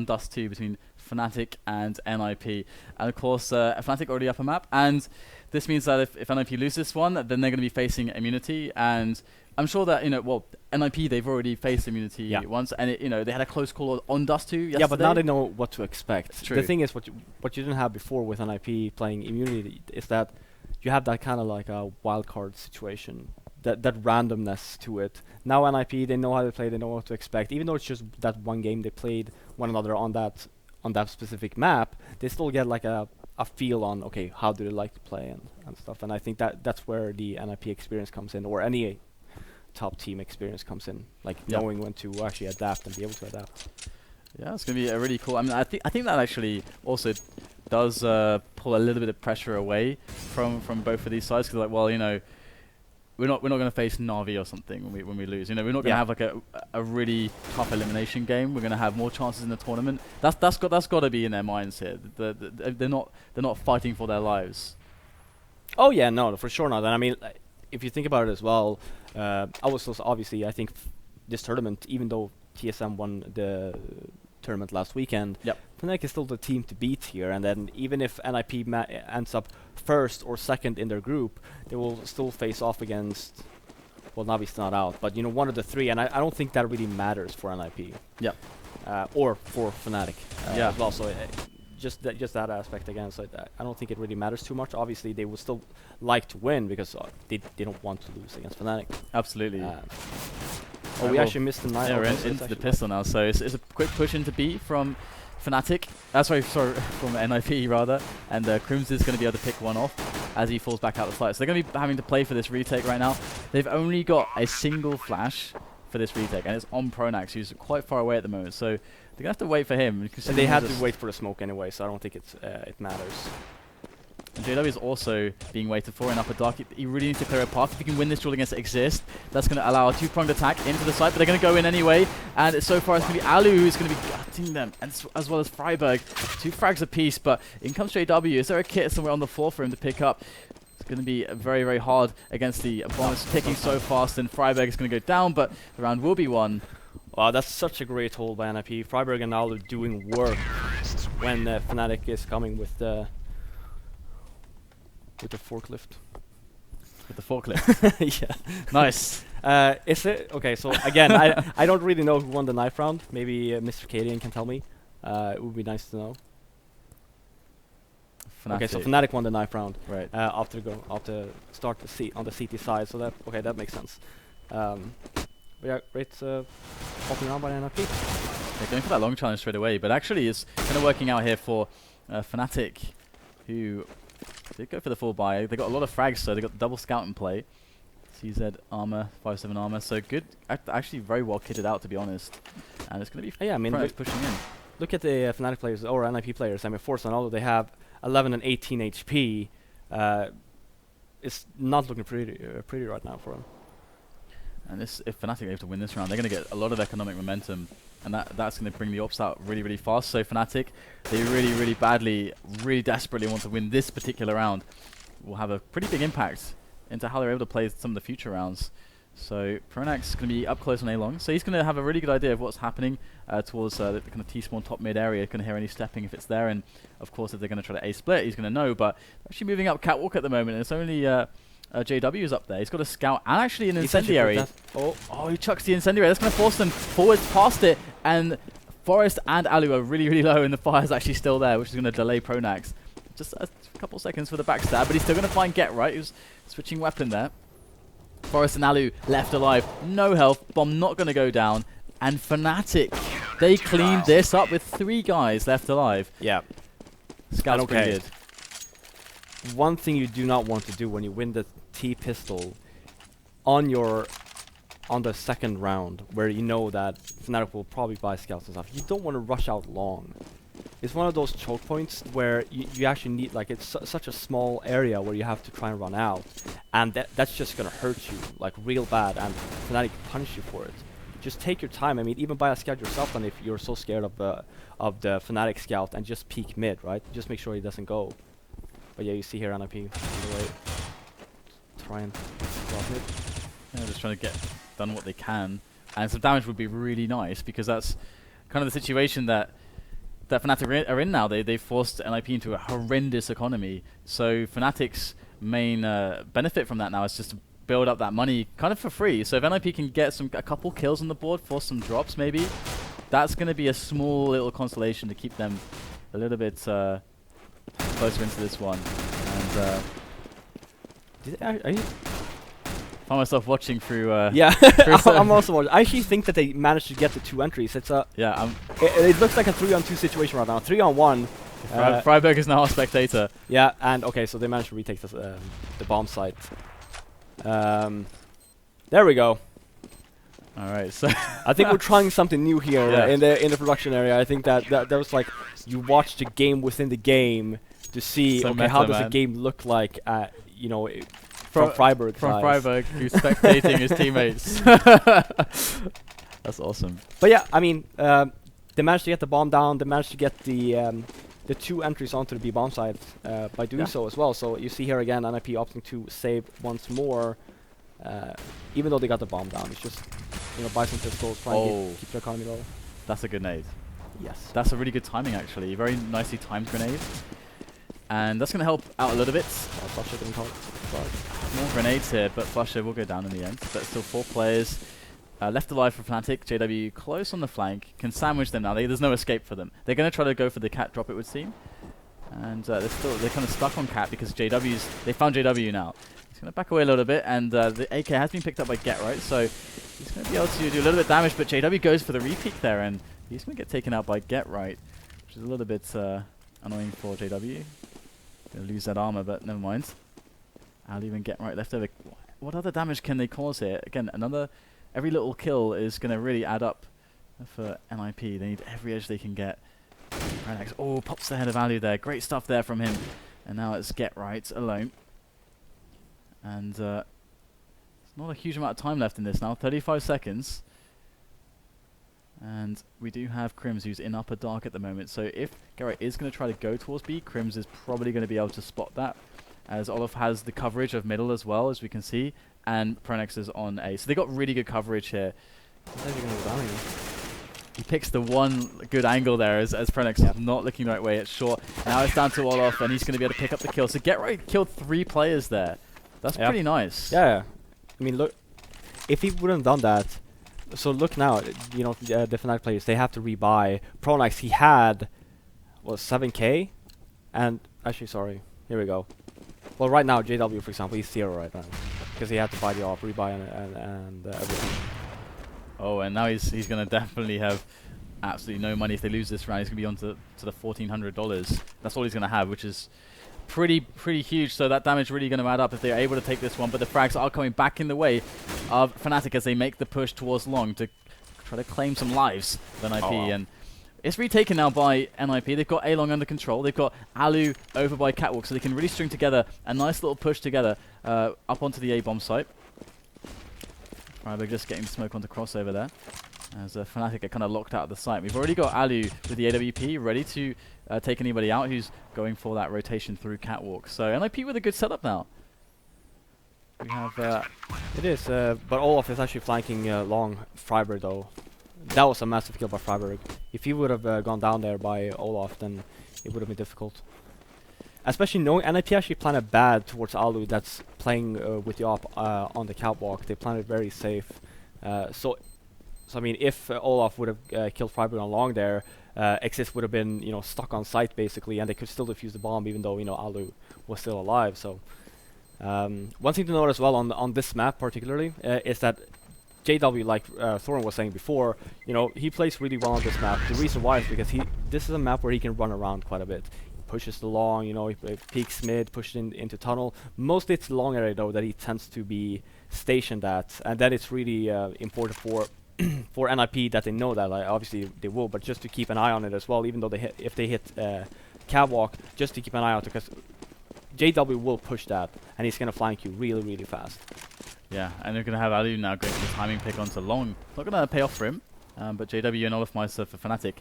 Dust 2 between Fnatic and NiP. And of course, Fnatic already up a map, and this means that if NiP lose this one, then they're going to be facing immunity. And I'm sure that, well, NiP, they've already faced immunity once, and they had a close call on Dust 2 yesterday. Yeah, but now they know what to expect. True. The thing is, what you didn't have before with NiP playing immunity is that you have that kind of like a wild card situation. That randomness to it. Now NiP, they know how to play, they know what to expect. Even though it's just that one game they played one another on that specific map, they still get like a feel on, okay, how do they like to play and stuff. And I think that's where the NiP experience comes in, or any top team experience comes in, like knowing when to actually adapt and be able to adapt. Yeah, it's gonna be a really cool. I mean, I think that actually also does pull a little bit of pressure away from both of these sides, because like, well, we're not going to face Na'Vi or something when we lose. We're not going to have like a really tough elimination game. We're going to have more chances in the tournament. That's got to be in their minds here. They're not fighting for their lives. Oh yeah, no, for sure not. And I mean, if you think about it as well, I was also obviously, I think this tournament, even though TSM won the tournament last weekend, Fnatic is still the team to beat here. And then even if NiP ends up first or second in their group, they will still face off against, well, Navi's not out, but one of the three. And I don't think that really matters for NiP. Or for Fnatic as well. So just that aspect again. So I don't think it really matters too much. Obviously, they would still like to win because they don't want to lose against Fnatic. Absolutely. We actually missed the 9. Yeah, we're into the pistol now. So it's a quick push into B from Fnatic. Sorry, from NiP rather. And KRIMZ is going to be able to pick one off as he falls back out the site. So they're going to be having to play for this retake right now. They've only got a single flash for this retake, and it's on pronax, who's quite far away at the moment. So they're going to have to wait for him. And they have to wait for the smoke anyway, so I don't think it matters. And JW is also being waited for in upper dark. He really needs to clear a path. If he can win this duel against Xizt, that's going to allow a two-pronged attack into the site, but they're going to go in anyway. And so far it's going to be allu who's going to be gutting them, and as well as Friberg. 2 frags apiece, but in comes JW. Is there a kit somewhere on the floor for him to pick up? It's going to be very, very hard against the opponents ticking so fast, and Friberg is going to go down, but the round will be won. Wow, that's such a great hold by NiP. Friberg and allu doing work when Fnatic is coming with the forklift. With the forklift? Yeah. Nice. Is it? Okay, so again, I don't really know who won the knife round. Maybe Mr. Cadian can tell me. It would be nice to know. Fnatic. Okay, so Fnatic won the knife round. Right. After start on the CT side, so that makes sense. But yeah, great opening round by NiP. They're going for that long challenge straight away, but actually it's kind of working out here for Fnatic, who did go for the full buy. They got a lot of frags, so they got the double scout in play. CZ armor, 5/7 armor, so good. Actually, very well kitted out, to be honest. And it's going to be pushing in. Look at the Fnatic players or NiP players. I mean, Forza, although they have 11 and 18 HP, it's not looking pretty right now for them. And if Fnatic are able to win this round, they're going to get a lot of economic momentum, and that's going to bring the ops out really, really fast. So Fnatic, they really desperately want to win this particular round. Will have a pretty big impact into how they're able to play some of the future rounds. So pronax is going to be up close on A-long, so he's going to have a really good idea of what's happening towards the kind of T-spawn top mid area. Going to hear any stepping if it's there, and of course if they're going to try to A-split, he's going to know. But actually moving up catwalk at the moment, and it's only JW is up there. He's got a scout and actually an incendiary. Oh, he chucks the incendiary. That's going to force them forwards past it, and Forest and allu are really, really low, and the fire's actually still there, which is going to delay pronax. Just a couple seconds for the backstab, but he's still going to find Get Right, who's switching weapon there. Forest and allu left alive, no health, bomb not going to go down, and Fnatic, they cleaned this up with 3 guys left alive. Yeah. Scout's pretty good. One thing you do not want to do when you win the T-pistol on the second round, where you know that Fnatic will probably buy scouts and stuff, you don't want to rush out long. It's one of those choke points where you actually need, like, it's such a small area where you have to try and run out, and that's just gonna hurt you like real bad, and Fnatic punish you for it. Just take your time. I mean, even buy a scout yourself, and if you're so scared of the Fnatic scout, and just peek mid, right? Just make sure he doesn't go. But yeah, you see here NiP on the way. Try and drop mid. Yeah, just trying to get done what they can, and some damage would be really nice, because that's kind of the situation that that Fnatic are in now. They forced NiP into a horrendous economy. So Fnatic's main benefit from that now is just to build up that money kind of for free. So if NiP can get a couple kills on the board, force some drops maybe, that's going to be a small little consolation to keep them a little bit closer into this one. And are you find myself watching through. Yeah, I'm also watching. I actually think that they managed to get the 2 entries. It's a it looks like a 3-on-2 situation right now. 3-on-1. Friberg is now a spectator. Yeah, and okay, so they managed to retake the bomb site. There we go. All right, so I think we're trying something new here in the production area. I think that was like you watch the game within the game to see so okay how does a game look like you know from Friberg Friberg who's spectating his teammates. That's awesome. But yeah, I mean they managed to get the bomb down. They managed to get the 2 entries onto the B bomb site by doing so as well. So you see here again NiP opting to save once more, even though they got the bomb down. It's just buy some pistols, try and keep their economy low. That's a grenade. Yes. That's a really good timing actually. Very nicely timed grenade. And that's going to help out a little bit. flusha didn't count. More grenades here, but flusha will go down in the end. But still 4 players left alive for Fnatic. JW close on the flank. Can sandwich them now. There's no escape for them. They're going to try to go for the cat drop, it would seem. And they're kind of stuck on cat because they found JW now. He's going to back away a little bit, and the AK has been picked up by Get Right, so he's going to be able to do a little bit of damage, but JW goes for the repeat there, and he's going to get taken out by Get Right, which is a little bit annoying for JW. Going to lose that armor, but never mind. allu and Get Right left over. What other damage can they cause here? Again, every little kill is going to really add up for NiP. They need every edge they can get. pronax, pops the head of allu there. Great stuff there from him. And now it's Get Right alone. And there's not a huge amount of time left in this now. 35 seconds. And we do have KRIMZ who's in upper dark at the moment. So if Get Right is going to try to go towards B, KRIMZ is probably going to be able to spot that, as Olof has the coverage of middle as well, as we can see, and pronax is on A. So they got really good coverage here. He picks the one good angle there as pronax is not looking the right way. It's short. Now it's down to Olof, and he's going to be able to pick up the kill. So Get Right killed 3 players there. That's pretty nice. Yeah. I mean, look, if he wouldn't have done that, so look now, the Fnatic players, they have to rebuy. pronax, he had, 7k? And, actually, sorry, here we go. Well, right now, JW, for example, he's 0 right now. Because he had to buy the off, rebuy, and everything. Oh, and now he's going to definitely have absolutely no money if they lose this round. He's going to be on to the $1,400. That's all he's going to have, which is pretty huge. So that damage really going to add up if they're able to take this one. But the frags are coming back in the way of Fnatic as they make the push towards long to try to claim some lives for NiP. And it's retaken now by NiP. They've got A long under control. They've got allu over by catwalk, so they can really string together a nice little push together up onto the A bomb site. Friberg just getting the smoke onto crossover there, as Fnatic are kind of locked out of the site. We've already got allu with the AWP ready to take anybody out who's going for that rotation through catwalk. So NiP with a good setup now. We have it is, but Olof is actually flanking long Friberg though. That was a massive kill by Friberg. If he would have gone down there by Olof, then it would have been difficult. Especially knowing NiP actually planned it bad towards allu that's playing with the op on the catwalk. They planned it very safe. So I mean, if Olof would have killed Friberg on long there, Xizt would have been stuck on site basically, and they could still defuse the bomb even though allu was still alive. So one thing to note as well on this map particularly is that JW, like Thorin was saying before, he plays really well on this map. The reason why is because this is a map where he can run around quite a bit. He pushes the long, he peeks mid, pushes into tunnel. Mostly it's the long area though that he tends to be stationed at, and that it's really important for NiP that they know that. Like, obviously they will, but just to keep an eye on it as well. Even though if they hit catwalk, just to keep an eye out, because JW will push that, and he's gonna flank you really fast. Yeah, and they're going to have allu now going for the timing pick onto long. Not going to pay off for him, but JW and olofmeister for Fnatic.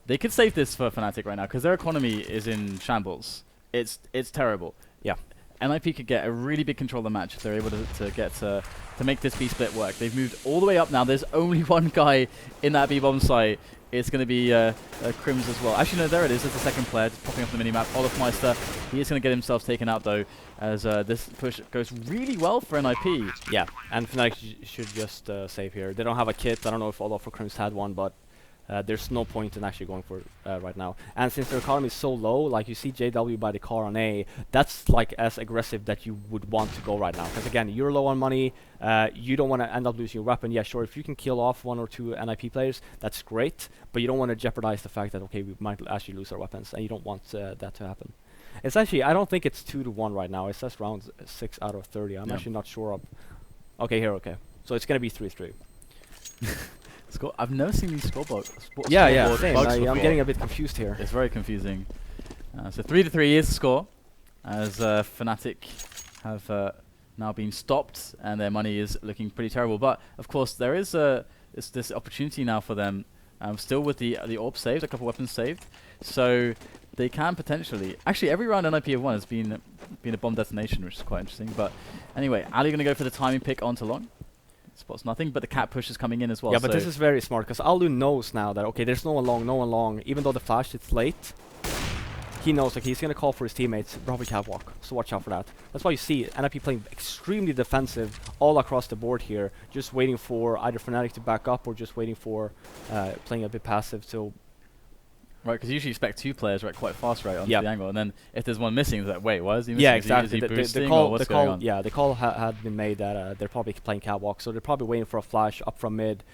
They could save this for Fnatic right now because their economy is in shambles. It's terrible. Yeah. NiP could get a really big control of the match if they're able to make this B split work. They've moved all the way up now. There's only one guy in that B bomb site. It's going to be KRIMZ as well. Actually, no, there it is. It's the second player just popping up on the minimap. Olofmeister. He is going to get himself taken out, though, as this push goes really well for NiP. Yeah, and Fnatic should just save here. They don't have a kit. I don't know if Olof or KRIMZ had one, but there's no point in actually going for it right now. And since their economy is so low, like you see JW by the car on A, that's like as aggressive that you would want to go right now. Because again, you're low on money, you don't want to end up losing your weapon. Yeah, sure, if you can kill off 1 or 2 NiP players, that's great, but you don't want to jeopardize the fact that, okay, we might actually lose our weapons, and you don't want that to happen. It's actually, I don't think it's 2-1 right now. It says round 6 out of 30. I'm actually not sure of. Okay, here, okay. So it's going to be 3-3. I've never seen these scoreboard. Yeah, same. I'm I'm getting a bit confused here. It's very confusing. So 3-3 is the score, as Fnatic have now been stopped, and their money is looking pretty terrible. But of course, there is this opportunity now for them, still with the AWP saved, a couple weapons saved, so they can potentially. Actually, every round NiP have won has been a bomb detonation, which is quite interesting. But anyway, allu going to go for the timing pick onto long. Spots nothing, but the cat push is coming in as well. Yeah, but this is very smart, because allu knows now that, okay, there's no one long, even though the flash hits late, he knows, like, he's going to call for his teammates, probably catwalk, so watch out for that. That's why you see NiP playing extremely defensive all across the board here, just waiting for either Fnatic to back up or just waiting for playing a bit passive, so... Right, because you usually expect 2 players quite fast onto the angle, and then if there's one missing, it's like, wait, why is he missing? Yeah, exactly. Is he boosting, or what's going on? Yeah, the call had been made that they're probably playing catwalk, so they're probably waiting for a flash up from mid,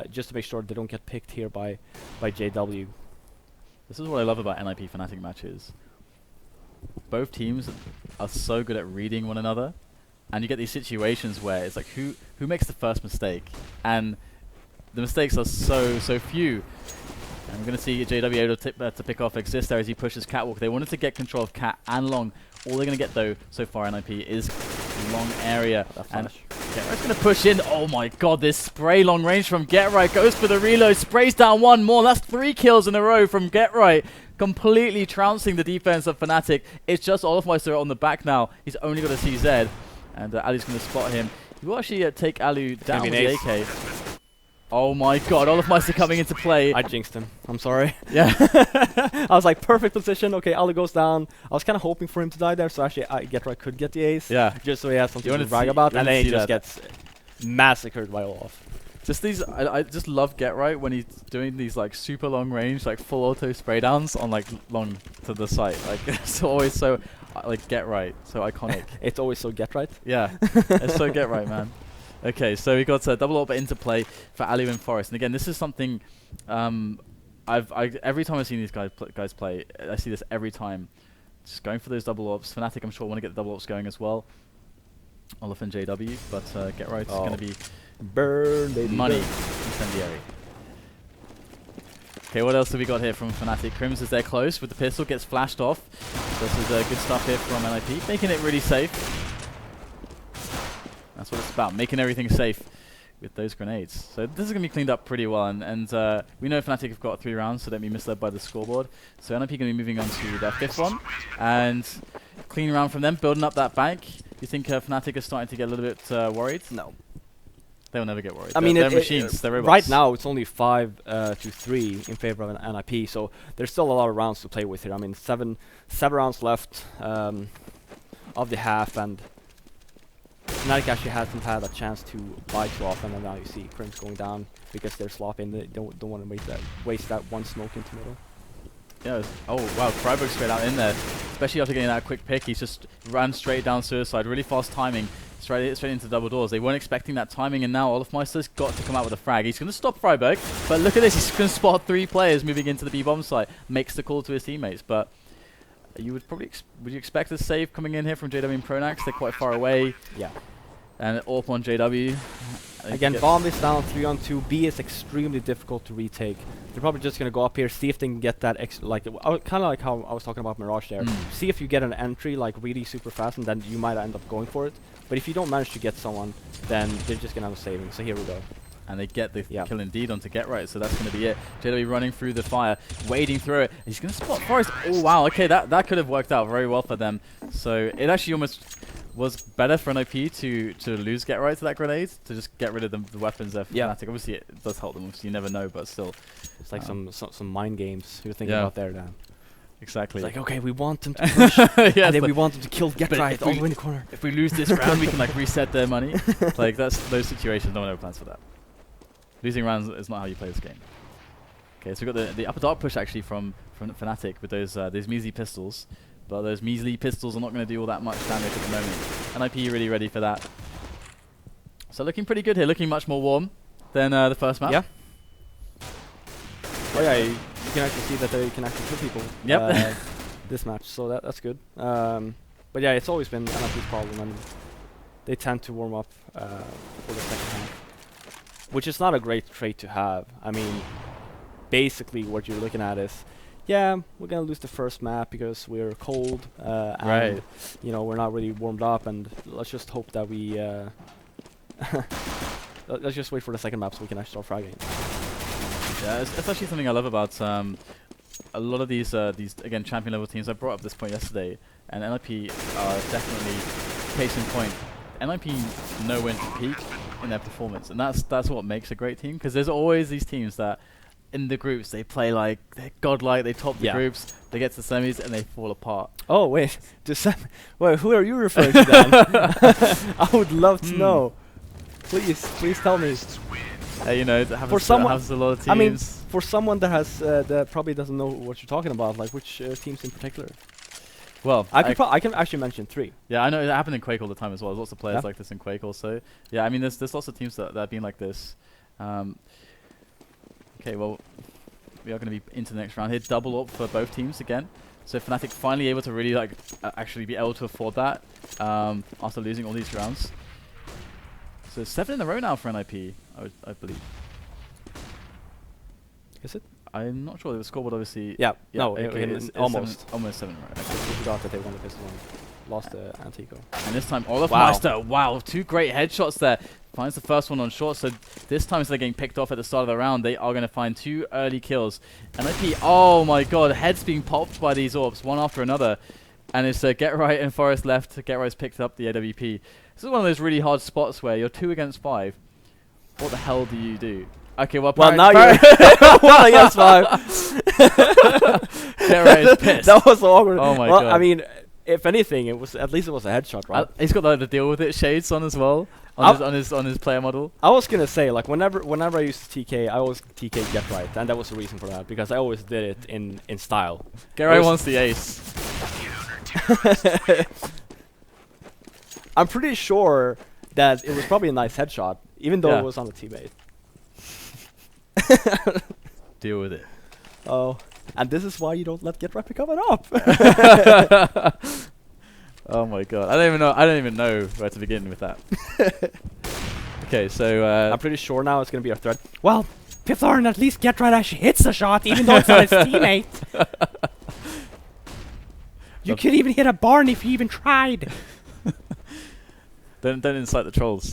just to make sure they don't get picked here by JW. This is what I love about NiP Fnatic matches. Both teams are so good at reading one another, and you get these situations where it's like, who makes the first mistake, and the mistakes are so few. And we're going to see JW able to pick off Xizt there as he pushes catwalk. They wanted to get control of cat and long. All they're going to get, though, so far NiP is long area. And GetRight's going to push in. Oh my god, this spray long range from GetRight. Goes for the reload, sprays down one more. That's 3 kills in a row from GetRight. Completely trouncing the defense of Fnatic. It's just olofmeister on the back now. He's only got a CZ. And allu's going to spot him. He will actually take allu down with the AK. Oh my god, olofmeister coming into play. I jinxed him. I'm sorry. Yeah. I was like, perfect position. Okay, allu goes down. I was kind of hoping for him to die there, so actually GetRight could get the ace. Yeah. Just so he has something to brag about. And then he just gets massacred by Olof. Just these, I just love GetRight when he's doing these like super long range, like full auto spray downs on like long to the site. Like it's always so, like GetRight, so iconic. It's always so GetRight. Yeah, it's so GetRight, man. Okay, so we got a double AWP into play for allu and Forest, and again, this is something every time I've seen these guys play, I see this every time. Just going for those double AWPs. Fnatic, I'm sure, want to get the double AWPs going as well. Olof and JW, but GetRight's going to be burn, baby, money incendiary. Okay, what else have we got here from Fnatic? KRIMZ is there close with the pistol, gets flashed off. This is good stuff here from NiP, making it really safe. That's what it's about, making everything safe with those grenades. So this is going to be cleaned up pretty well, and we know Fnatic have got 3 rounds, so don't be misled by the scoreboard. So NiP going to be moving on to their 5th one, and clean round from them, building up that bank. Do you think Fnatic are starting to get a little bit worried? No. They'll never get worried. I mean, they're machines, they're robots. Right now, it's only 5-3 in favor of an NiP, so there's still a lot of rounds to play with here. I mean, 7 rounds left of the half, and Fnatic actually hasn't had a chance to buy too often, and now you see KRIMZ going down because they're sloppy and they don't want to waste that one smoke into middle. Yeah. Oh wow, Friberg straight out in there, especially after getting that quick pick. He's just ran straight down suicide, really fast timing, straight into double doors. They weren't expecting that timing, and now olofmeister's got to come out with a frag. He's going to stop Friberg, but look at this, he's going to spot 3 players moving into the B bomb site. Makes the call to his teammates, but you would probably would you expect a save coming in here from JW and pronax? They're quite far away. Yeah. And AWP on JW. Again, bomb is down 3-on-2. B is extremely difficult to retake. They're probably just going to go up here, see if they can get that kind of like how I was talking about Mirage there. See if you get an entry like really super fast, and then you might end up going for it. But if you don't manage to get someone, then they're just going to have a saving. So here we go. and they get the kill indeed onto Get Right, so that's going to be it. JW running through the fire, wading through it. He's going to spot Forest. Oh wow, okay, that could have worked out very well for them. So it actually almost was better for NiP to lose Get Right to that grenade, to just get rid of the weapons there for Fnatic. Obviously it does help them, obviously you never know, but still. It's like some mind games you're thinking about there, Dan. Exactly. It's like, okay, we want them to push, and then we want them to kill Get Right all the way in the corner. If we lose this round, we can like reset their money. Like that's those situations, no one ever plans for that. Losing rounds is not how you play this game. Okay, so we've got the upper dark push actually from Fnatic with those measly pistols. But those measly pistols are not going to do all that much damage at the moment. NiP really ready for that. So looking pretty good here, looking much more warm than the first map. Yeah. Oh yeah, you can actually see that they can actually kill people. Yep. This match, so that's good. But yeah, it's always been NiP's problem, and they tend to warm up for the second half, which is not a great trait to have. I mean, basically what you're looking at is, yeah, we're gonna lose the first map because we're cold, and you know, we're not really warmed up, and let's just hope that we let's just wait for the second map so we can actually start fragging. Yeah, it's actually something I love about a lot of these again champion level teams. I brought up this point yesterday, and NiP are definitely case in point. NiP know when to peak in their performance, and that's what makes a great team. Because there's always these teams that in the groups they play like they're godlike, they top the groups, they get to the semis and they fall apart. Oh wait, wait, who are you referring to then? I would love to know. Please tell me. You know, it happens to a lot of teams. I mean, for someone that has that probably doesn't know what you're talking about, like which teams in particular? Well, I can actually mention 3. Yeah, I know it happened in Quake all the time as well. There's lots of players like this in Quake also. Yeah, I mean, there's lots of teams that have been like this. Okay, well, we are going to be into the next round here. Double up for both teams again. So Fnatic finally able to really like actually be able to afford that after losing all these rounds. So 7 in a row now for NiP, I believe. Is it? I'm not sure. The scoreboard obviously. Yeah. No. Okay, it's almost. Almost 7 in a row. I forgot that they won the pistol one. Lost the Antico. And this time olofmeister. Wow, 2 great headshots there. Finds the first one on short. So this time instead of getting picked off at the start of the round, they are going to find 2 early kills. NiP. Oh my God, heads being popped by these orbs one after another. And it's Get Right and Forest left. Get Right's picked up the AWP. This is one of those really hard spots where you're 2 against 5. What the hell do you do? Okay, well now you're 1 against 5. Get Right is pissed. That was awkward. Oh my God. I mean, if anything, at least it was a headshot, right? He's got like, the deal with it shades on as well on his player model. I was gonna say, like, whenever I used to TK, I always TK Get Right, and that was the reason for that, because I always did it in style. Get Right wants the ace. I'm pretty sure that it was probably a nice headshot, even though it was on a teammate. Deal with it. Oh, and this is why you don't let Get Right pick up it up. Oh my God, I don't even know where to begin with that. Okay, so I'm pretty sure now it's gonna be our threat. Well, Pithorn, at least Get Right actually hits the shot, even though it's not his teammate. You could even hit a barn if you even tried. Don't incite the trolls.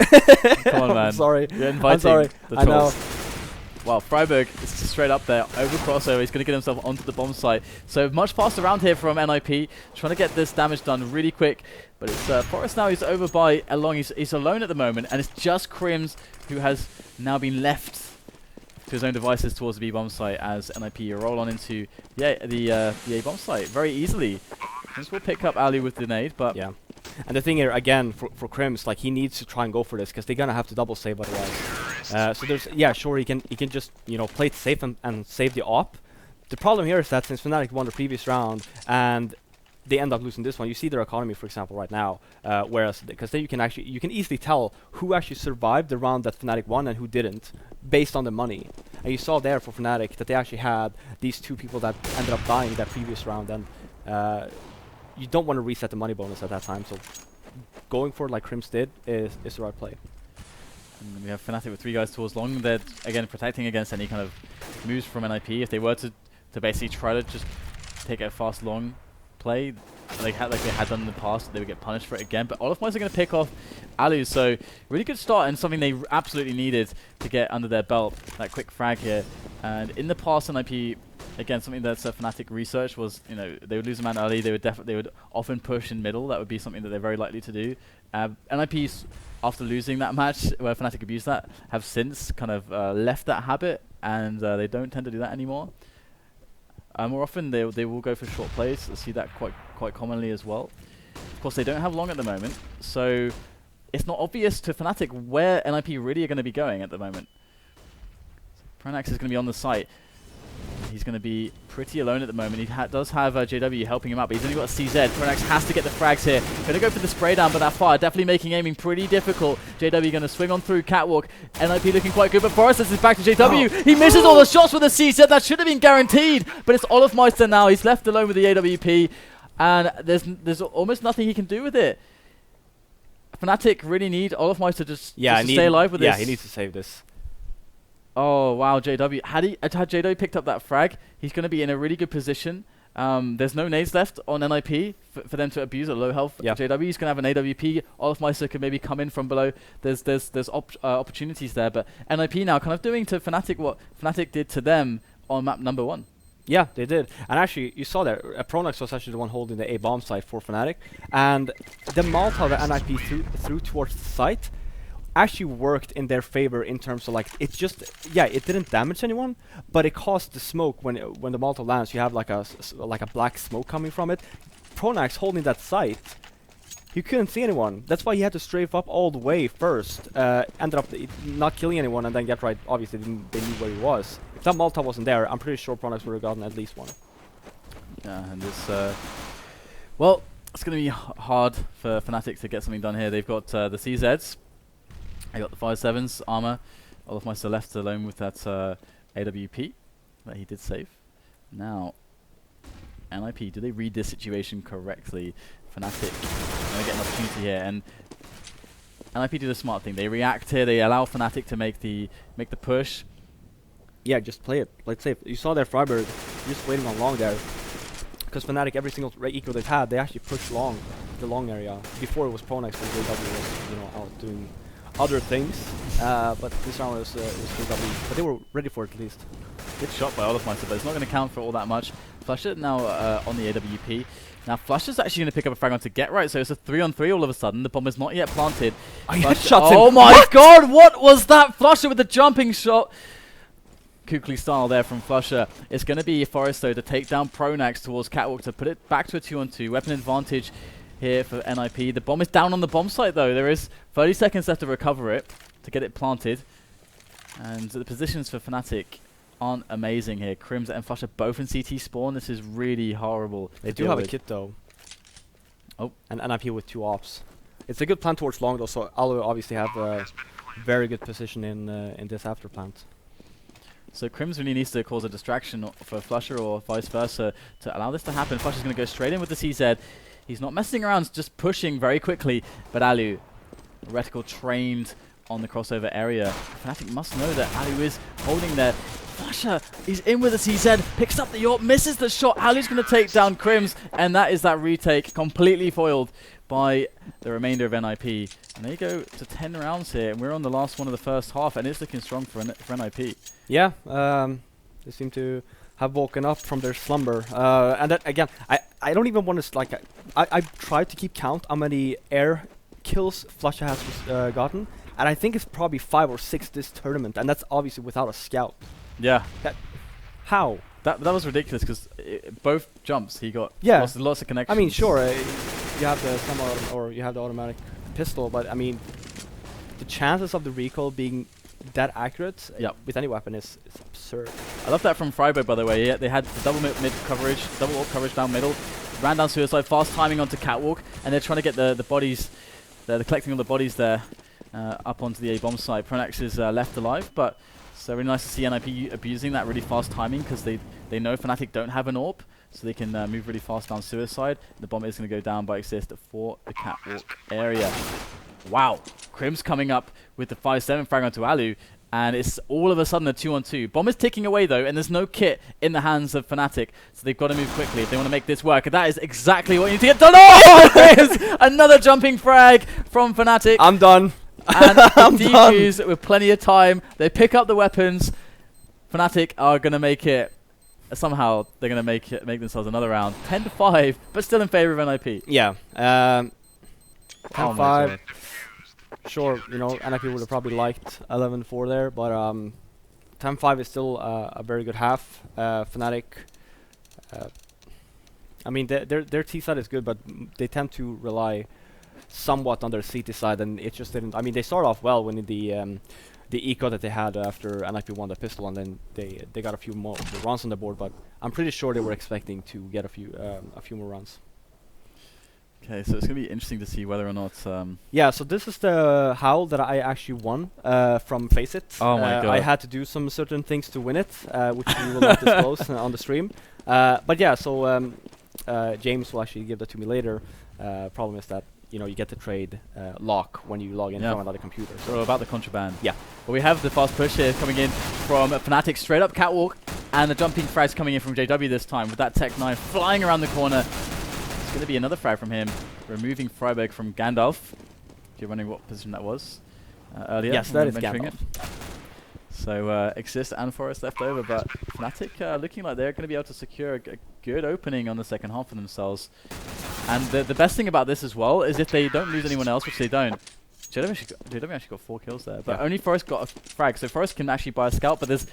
Come on, man. I'm sorry. You're inviting the trolls. I know. Wow, Friberg is straight up there, over crossover. He's going to get himself onto the bomb site. So much faster round here from NiP, trying to get this damage done really quick. But it's Forest now. He's over by Along. He's alone at the moment, and it's just KRIMZ who has now been left to his own devices towards the B bomb site as NiP roll on into the A bomb site very easily. KRIMZ will pick up allu with the nade, but yeah. And the thing here, again, for KRIMZ, like, he needs to try and go for this, because they're going to have to double save otherwise. So there's, sure, he can just, you know, play it safe and save the op. The problem here is that since Fnatic won the previous round, and they end up losing this one, you see their economy, for example, right now, whereas, because then you can easily tell who actually survived the round that Fnatic won and who didn't, based on the money. And you saw there for Fnatic that they actually had these 2 people that ended up dying that previous round, and you don't want to reset the money bonus at that time, so going for it like KRIMZ did is the right play. And we have Fnatic with 3 guys towards long. They're again protecting against any kind of moves from NiP. If they were to basically try to just take a fast long play, like they had done in the past, they would get punished for it again. But olofmeister are going to pick off allu, so really good start and something they absolutely needed to get under their belt. That quick frag here, and in the past NiP, again something that Fnatic research was, you know, they would lose a man early, they would often push in middle. That would be something that they're very likely to do. NiP, after losing that match where Fnatic abused that, have since kind of left that habit, and they don't tend to do that anymore. More often they will go for short plays. I see that quite commonly as well. Of course, they don't have long at the moment, so it's not obvious to Fnatic where NiP really are going to be going at the moment. So pronax is going to be on the site. He's going to be pretty alone at the moment. He does have JW helping him out, but he's only got a Xizt. pronax has to get the frags here. Going to go for the spray down, but that fire definitely making aiming pretty difficult. JW going to swing on through catwalk. NiP looking quite good, but Forrester is back to JW. Oh. He misses all the shots with the Xizt. That should have been guaranteed, but it's olofmeister now. He's left alone with the AWP, and there's almost nothing he can do with it. Fnatic really need olofmeister just to stay alive with this. Yeah, he needs to save this. Oh wow, JW. Had JW picked up that frag, he's going to be in a really good position. There's no nades left on NiP for them to abuse at low health. Yeah. JW, he's going to have an AWP. olofmeister could maybe come in from below. There's opportunities there, but NiP now kind of doing to Fnatic what Fnatic did to them on map number 1. Yeah, they did. And actually, you saw that pronax was actually the one holding the A bomb site for Fnatic, and the Molotov that NiP threw towards the site actually worked in their favor in terms of like it didn't damage anyone, but it caused the smoke when the Molotov lands. You have like a black smoke coming from it. pronax holding that site, you couldn't see anyone. That's why he had to strafe up all the way first. Ended up not killing anyone and then get right. Obviously, they knew where he was. If that Molotov wasn't there, I'm pretty sure pronax would have gotten at least one. Yeah, and this well, it's going to be hard for Fnatic to get something done here. They've got the CZs. They got the 5.7s armor. olofmeister left alone with that AWP that he did save. Now, NiP, do they read this situation correctly? Fnatic going to get an opportunity here, and NiP do the smart thing. They react here. They allow Fnatic to make the push. Yeah, just play it. Let's say you saw their Friberg just waiting on long there, because Fnatic every single eco they've had, they actually pushed long the long area. Before it was pronax when JW was out doing other things, but this round was JW, but they were ready for it at least. Good shot by olofmeister, but it's not going to count for all that much. flusha now on the AWP. Now flusha's actually going to pick up a frag on to get right, so it's a 3-on-3 all of a sudden. The bomb is not yet planted. Oh my god, what was that? flusha with the jumping shot. Kukli style there from flusha. It's going to be Forrester to take down pronax towards catwalk to put it back to a 2-on-2. Weapon advantage here for NiP. The bomb is down on the bomb site though. There is 30 seconds left to recover it, to get it planted. And the positions for Fnatic aren't amazing here. KRIMZ and flusha both in CT spawn. This is really horrible. They do have a kit though. Oh. And NiP with 2 ops. It's a good plant towards long though, so allu obviously have a very good position in this after plant. So KRIMZ really needs to cause a distraction for flusha or vice versa to allow this to happen. flusha's going to go straight in with the CZ. He's not messing around, just pushing very quickly. But allu, reticle trained on the crossover area. Fnatic must know that allu is holding there. flusha is in with the CZ, picks up the AWP, misses the shot. allu's going to take down KRIMZ, and that is that retake, completely foiled by the remainder of NiP. And they go to 10 rounds here, and we're on the last one of the first half, and it's looking strong for NiP. Yeah, they seem to have woken up from their slumber. And that, again, I don't even want to, like, I've tried to keep count how many air kills flusha has gotten, and I think it's probably 5 or 6 this tournament, and that's obviously without a scout. Yeah. How? That was ridiculous, because both jumps he got lots of connections. I mean, sure, you have the you have the automatic pistol, but I mean, the chances of the recoil being that accurate with any weapon is absurd. I love that from Friberg, by the way. Yeah, they had the double mid coverage, double AWP coverage down middle, ran down suicide, fast timing onto catwalk, and they're trying to get the bodies, they're collecting all the bodies there up onto the A bomb site. pronax is left alive, but it's really nice to see NiP abusing that really fast timing, because they know Fnatic don't have an AWP, so they can move really fast down suicide. The bomb is going to go down by Xizt for the catwalk area. Wow, KRIMZ coming up with the 5-7 frag onto allu, And it's all of a sudden a 2-on-2. Bomb is ticking away though, and there's no kit in the hands of Fnatic, so they've got to move quickly if they want to make this work. And that is exactly what you need to get done. Oh, there's another jumping frag from Fnatic. I'm done. And DQs with plenty of time. They pick up the weapons. Fnatic are going to make it. Somehow they're going to make themselves another round. 10-5, but still in favor of NiP. Yeah. 10-5. Sure, you know, NiP would have probably liked 11-4 there, but 10-5 is still a very good half. Fnatic, I mean, their T side is good, but they tend to rely somewhat on their CT side, and it just didn't. I mean, they started off well winning the eco that they had after NiP won the pistol, and then they got a few more runs on the board. But I'm pretty sure they were expecting to get a few more runs. Okay, so it's going to be interesting to see whether or not... yeah, so this is the howl that I actually won from FACEIT. Oh my god. I had to do some certain things to win it, which we will not disclose on the stream. But yeah, so James will actually give that to me later. Problem is that, you know, you get the trade lock when you log in from another computer. So about the contraband. Yeah. But we have the fast push here coming in from Fnatic, straight up catwalk, and the jumping frags coming in from JW this time with that Tech 9 flying around the corner. Going to be another frag from him, removing Friberg from Gandalf. If you're wondering what position that was earlier. Yes, that is Gandalf. So Xizt and Forest left over, but Fnatic looking like they're going to be able to secure a good opening on the second half for themselves. And the best thing about this as well is if they don't lose anyone else, which they don't. JW actually got 4 kills there, but only Forest got a frag, so Forest can actually buy a scout. But there's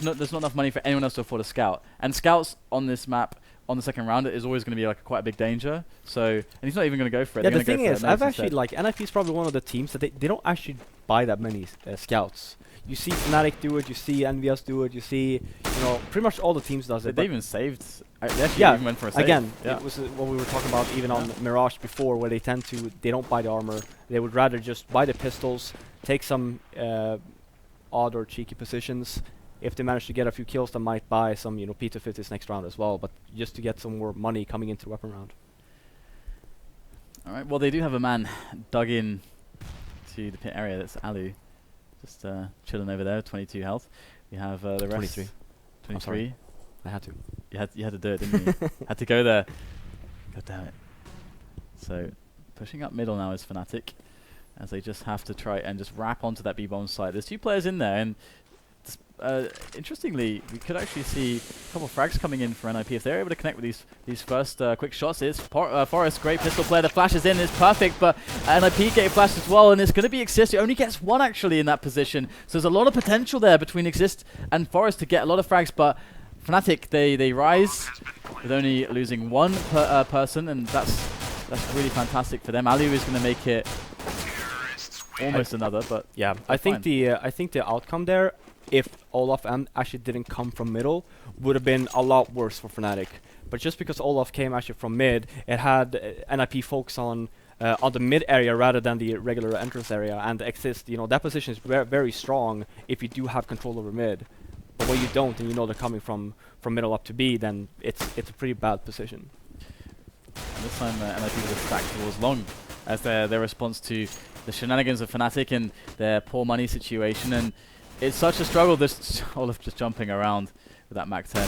not enough money for anyone else to afford a scout, and scouts on this map on the second round is always going to be like quite a big danger. So, and he's not even going to go for it. Yeah, the thing is, I've actually like NiP is probably one of the teams that they don't actually buy that many scouts. You see Fnatic do it, you see NVS do it, you see, you know, pretty much all the teams does it. They even saved. They actually even went for a save. Again, it was what we were talking about even on Mirage before, where they don't buy the armor. They would rather just buy the pistols, take some odd or cheeky positions. If they manage to get a few kills, they might buy some, you know, P250s next round as well, but just to get some more money coming into the weapon round. All right. Well, they do have a man dug in to the pit area. That's allu, just chilling over there, 22 health. We have the rest. 23. 23. I had to. You had to do it, didn't you? Had to go there. God damn it. So pushing up middle now is Fnatic, as they just have to try and just wrap onto that B-bomb site. There's 2 players in there, and interestingly, we could actually see a couple of frags coming in for NiP if they're able to connect with these first quick shots. It's Forest, great pistol player. The flash is in, it's perfect, but NiP get flashed as well, and it's going to be Xizt. He only gets 1 actually in that position, so there's a lot of potential there between Xizt and Forest to get a lot of frags, but Fnatic, they rise with only losing 1 person, and that's really fantastic for them. Allu is going to make it almost another, but yeah, I think the outcome there, if Olof actually didn't come from middle, would have been a lot worse for Fnatic. But just because Olof came actually from mid, it had NiP focus on the mid area rather than the regular entrance area, and Xizt, you know, that position is very strong if you do have control over mid. But when you don't, and you know they're coming from middle up to B, then it's a pretty bad position. And this time NiP would have stacked towards long as their response to the shenanigans of Fnatic and their poor money situation, and it's such a struggle. This Olof just jumping around with that Mac 10.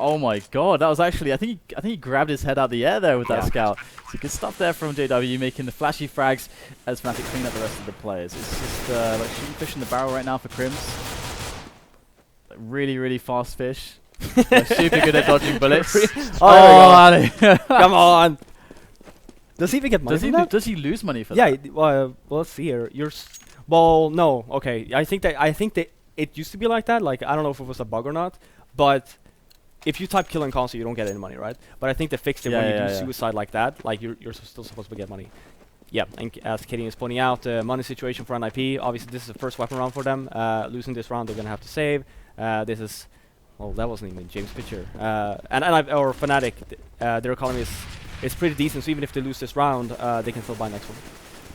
Oh my god, that was actually, I think he grabbed his head out of the air there with that scout. So good stuff there from JW, making the flashy frags as Fnatic clean up the rest of the players. It's just like shooting fish in the barrel right now for KRIMZ. Like really fast fish. Super good at dodging bullets. Oh, come on. Does he even get money from that? Does he lose money for that? Yeah, well, let's see here. Well, no. Okay, I think that it used to be like that. Like, I don't know if it was a bug or not, but if you type kill in console, you don't get any money, right? But I think they fixed it when you do suicide like that. Like, you're still supposed to get money. Yeah, and as Katie is pointing out, money situation for NiP. Obviously, this is the first weapon round for them. Losing this round, they're gonna have to save. This is, well, that wasn't even James' picture. Or Fnatic, their economy is pretty decent. So even if they lose this round, they can still buy next one.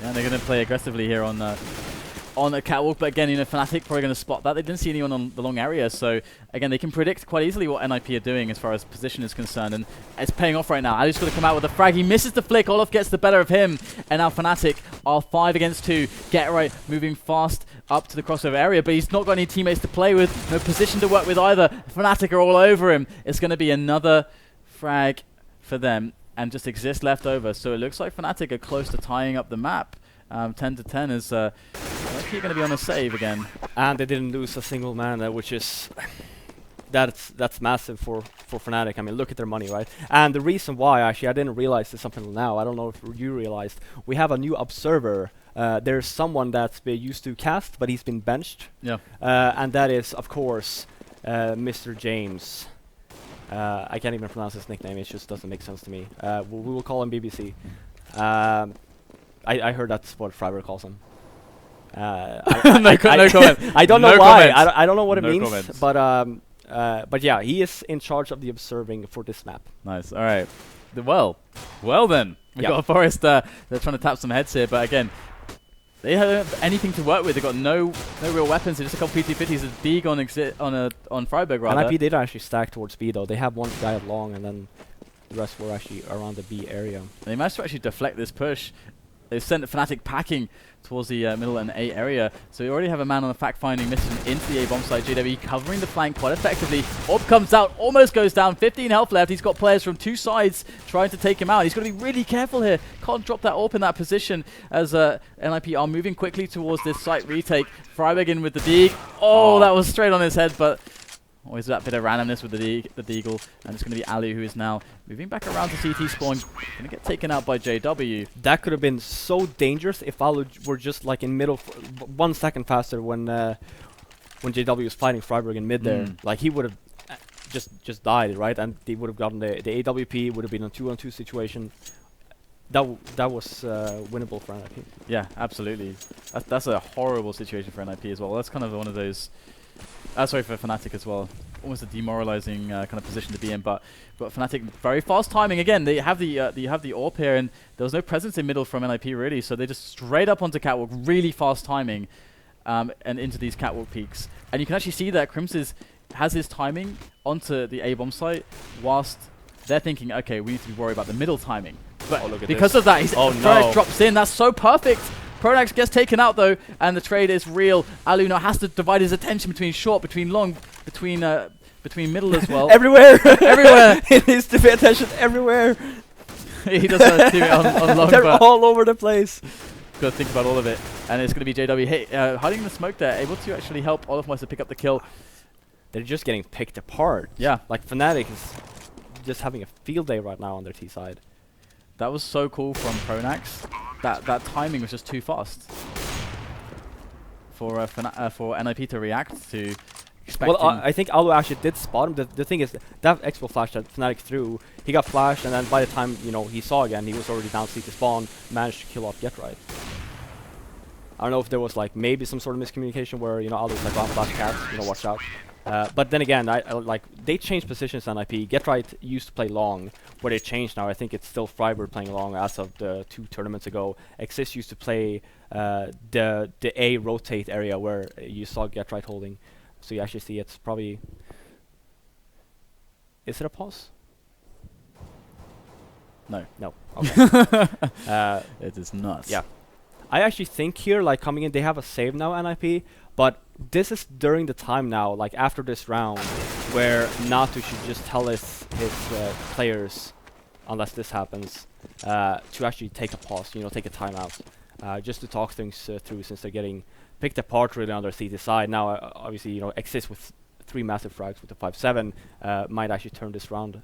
Yeah, and they're going to play aggressively here on a catwalk, but again, you know, Fnatic probably going to spot that. They didn't see anyone on the long area, so again, they can predict quite easily what NiP are doing as far as position is concerned, and it's paying off right now. Allu's going to come out with a frag. He misses the flick. Olof gets the better of him, and now Fnatic are 5 against 2. Get right, moving fast up to the crossover area, but he's not got any teammates to play with, no position to work with either. Fnatic are all over him. It's going to be another frag for them, and just Xizt left over. So it looks like Fnatic are close to tying up the map. 10 to 10 is going to be on a save again. And they didn't lose a single man, which is that's massive for Fnatic. I mean, look at their money, right? And the reason why, actually, I didn't realize this until now. I don't know if you realized. We have a new observer. There's someone that's been used to cast, but he's been benched. Yeah. And that is, of course, Mr. James. I can't even pronounce his nickname. It just doesn't make sense to me. We will call him BBC. I heard that's what Friberg calls him. No comment. I don't know why. I don't know what it means. Comments. But yeah, he is in charge of the observing for this map. Nice. All right. Well then. We've got a Forest. They're trying to tap some heads here, but again, they don't have anything to work with. They've got no real weapons. They're just a couple PT50s. It's big on Friberg, rather. And NiP did actually stack towards B, though. They had one guy at long, and then the rest were actually around the B area. And they managed to actually deflect this push. They've sent Fnatic packing towards the middle and A area. So we already have a man on a fact-finding mission into the A bomb site. JW covering the flank quite effectively. Orb comes out, almost goes down. 15 health left. He's got players from two sides trying to take him out. He's got to be really careful here. Can't drop that Orb in that position as NiP are moving quickly towards this site retake. Friberg in with the dig. Oh, that was straight on his head, but always that bit of randomness with the deagle. And it's going to be allu, who is now moving back around to CT spawn. Going to get taken out by JW. That could have been so dangerous if allu were just like in middle 1 second faster when JW was fighting Friberg in mid there. Like he would have just died, right? And they would have gotten the AWP, would have been a 2-on-2 situation. That was winnable for NiP. Yeah, absolutely. That's a horrible situation for NiP as well. That's kind of one of those... sorry, for Fnatic as well. Almost a demoralizing kind of position to be in, but Fnatic very fast timing again. They have the AWP here, and there was no presence in middle from NiP really, so they just straight up onto catwalk, really fast timing, and into these catwalk peaks. And you can actually see that KRIMZ has his timing onto the A bomb site, whilst they're thinking, okay, we need to be worried about the middle timing. But because of that, Pronax drops in. That's so perfect. Pronax gets taken out though, and the trade is real. Allu now has to divide his attention between short, between long, between middle as well. Everywhere! Everywhere! He needs to pay attention everywhere! He does have to on long. They're all over the place. Got to think about all of it. And it's going to be JW hiding in the smoke there, able to actually help olofmeister pick up the kill. They're just getting picked apart. Yeah. Like Fnatic is just having a field day right now on their T side. That was so cool from Pronax. That timing was just too fast for NiP to react to. Well, I think allu actually did spot him. The thing is, that expo flash that Fnatic threw, he got flashed, and then by the time he saw again, he was already down CT spawn, managed to kill off GetRight. I don't know if there was like maybe some sort of miscommunication where allu's like, oh, flash cats, watch out. But then again, I like they changed positions on NiP. GetRight used to play long, where they changed now. I think it's still Friberg playing long as of the 2 tournaments ago. Xizt used to play the A rotate area where you saw GetRight holding. So you actually see it's probably... Is it a pause? No. No. Okay. It is not. Yeah. I actually think here, like coming in, they have a save now, NiP, but this is during the time now, like after this round, where Natu should just tell his players, unless this happens, to actually take a pause, take a timeout, just to talk things through, since they're getting picked apart really on their CT side. Now, obviously, Xizt with 3 massive frags with the 5-7 might actually turn this round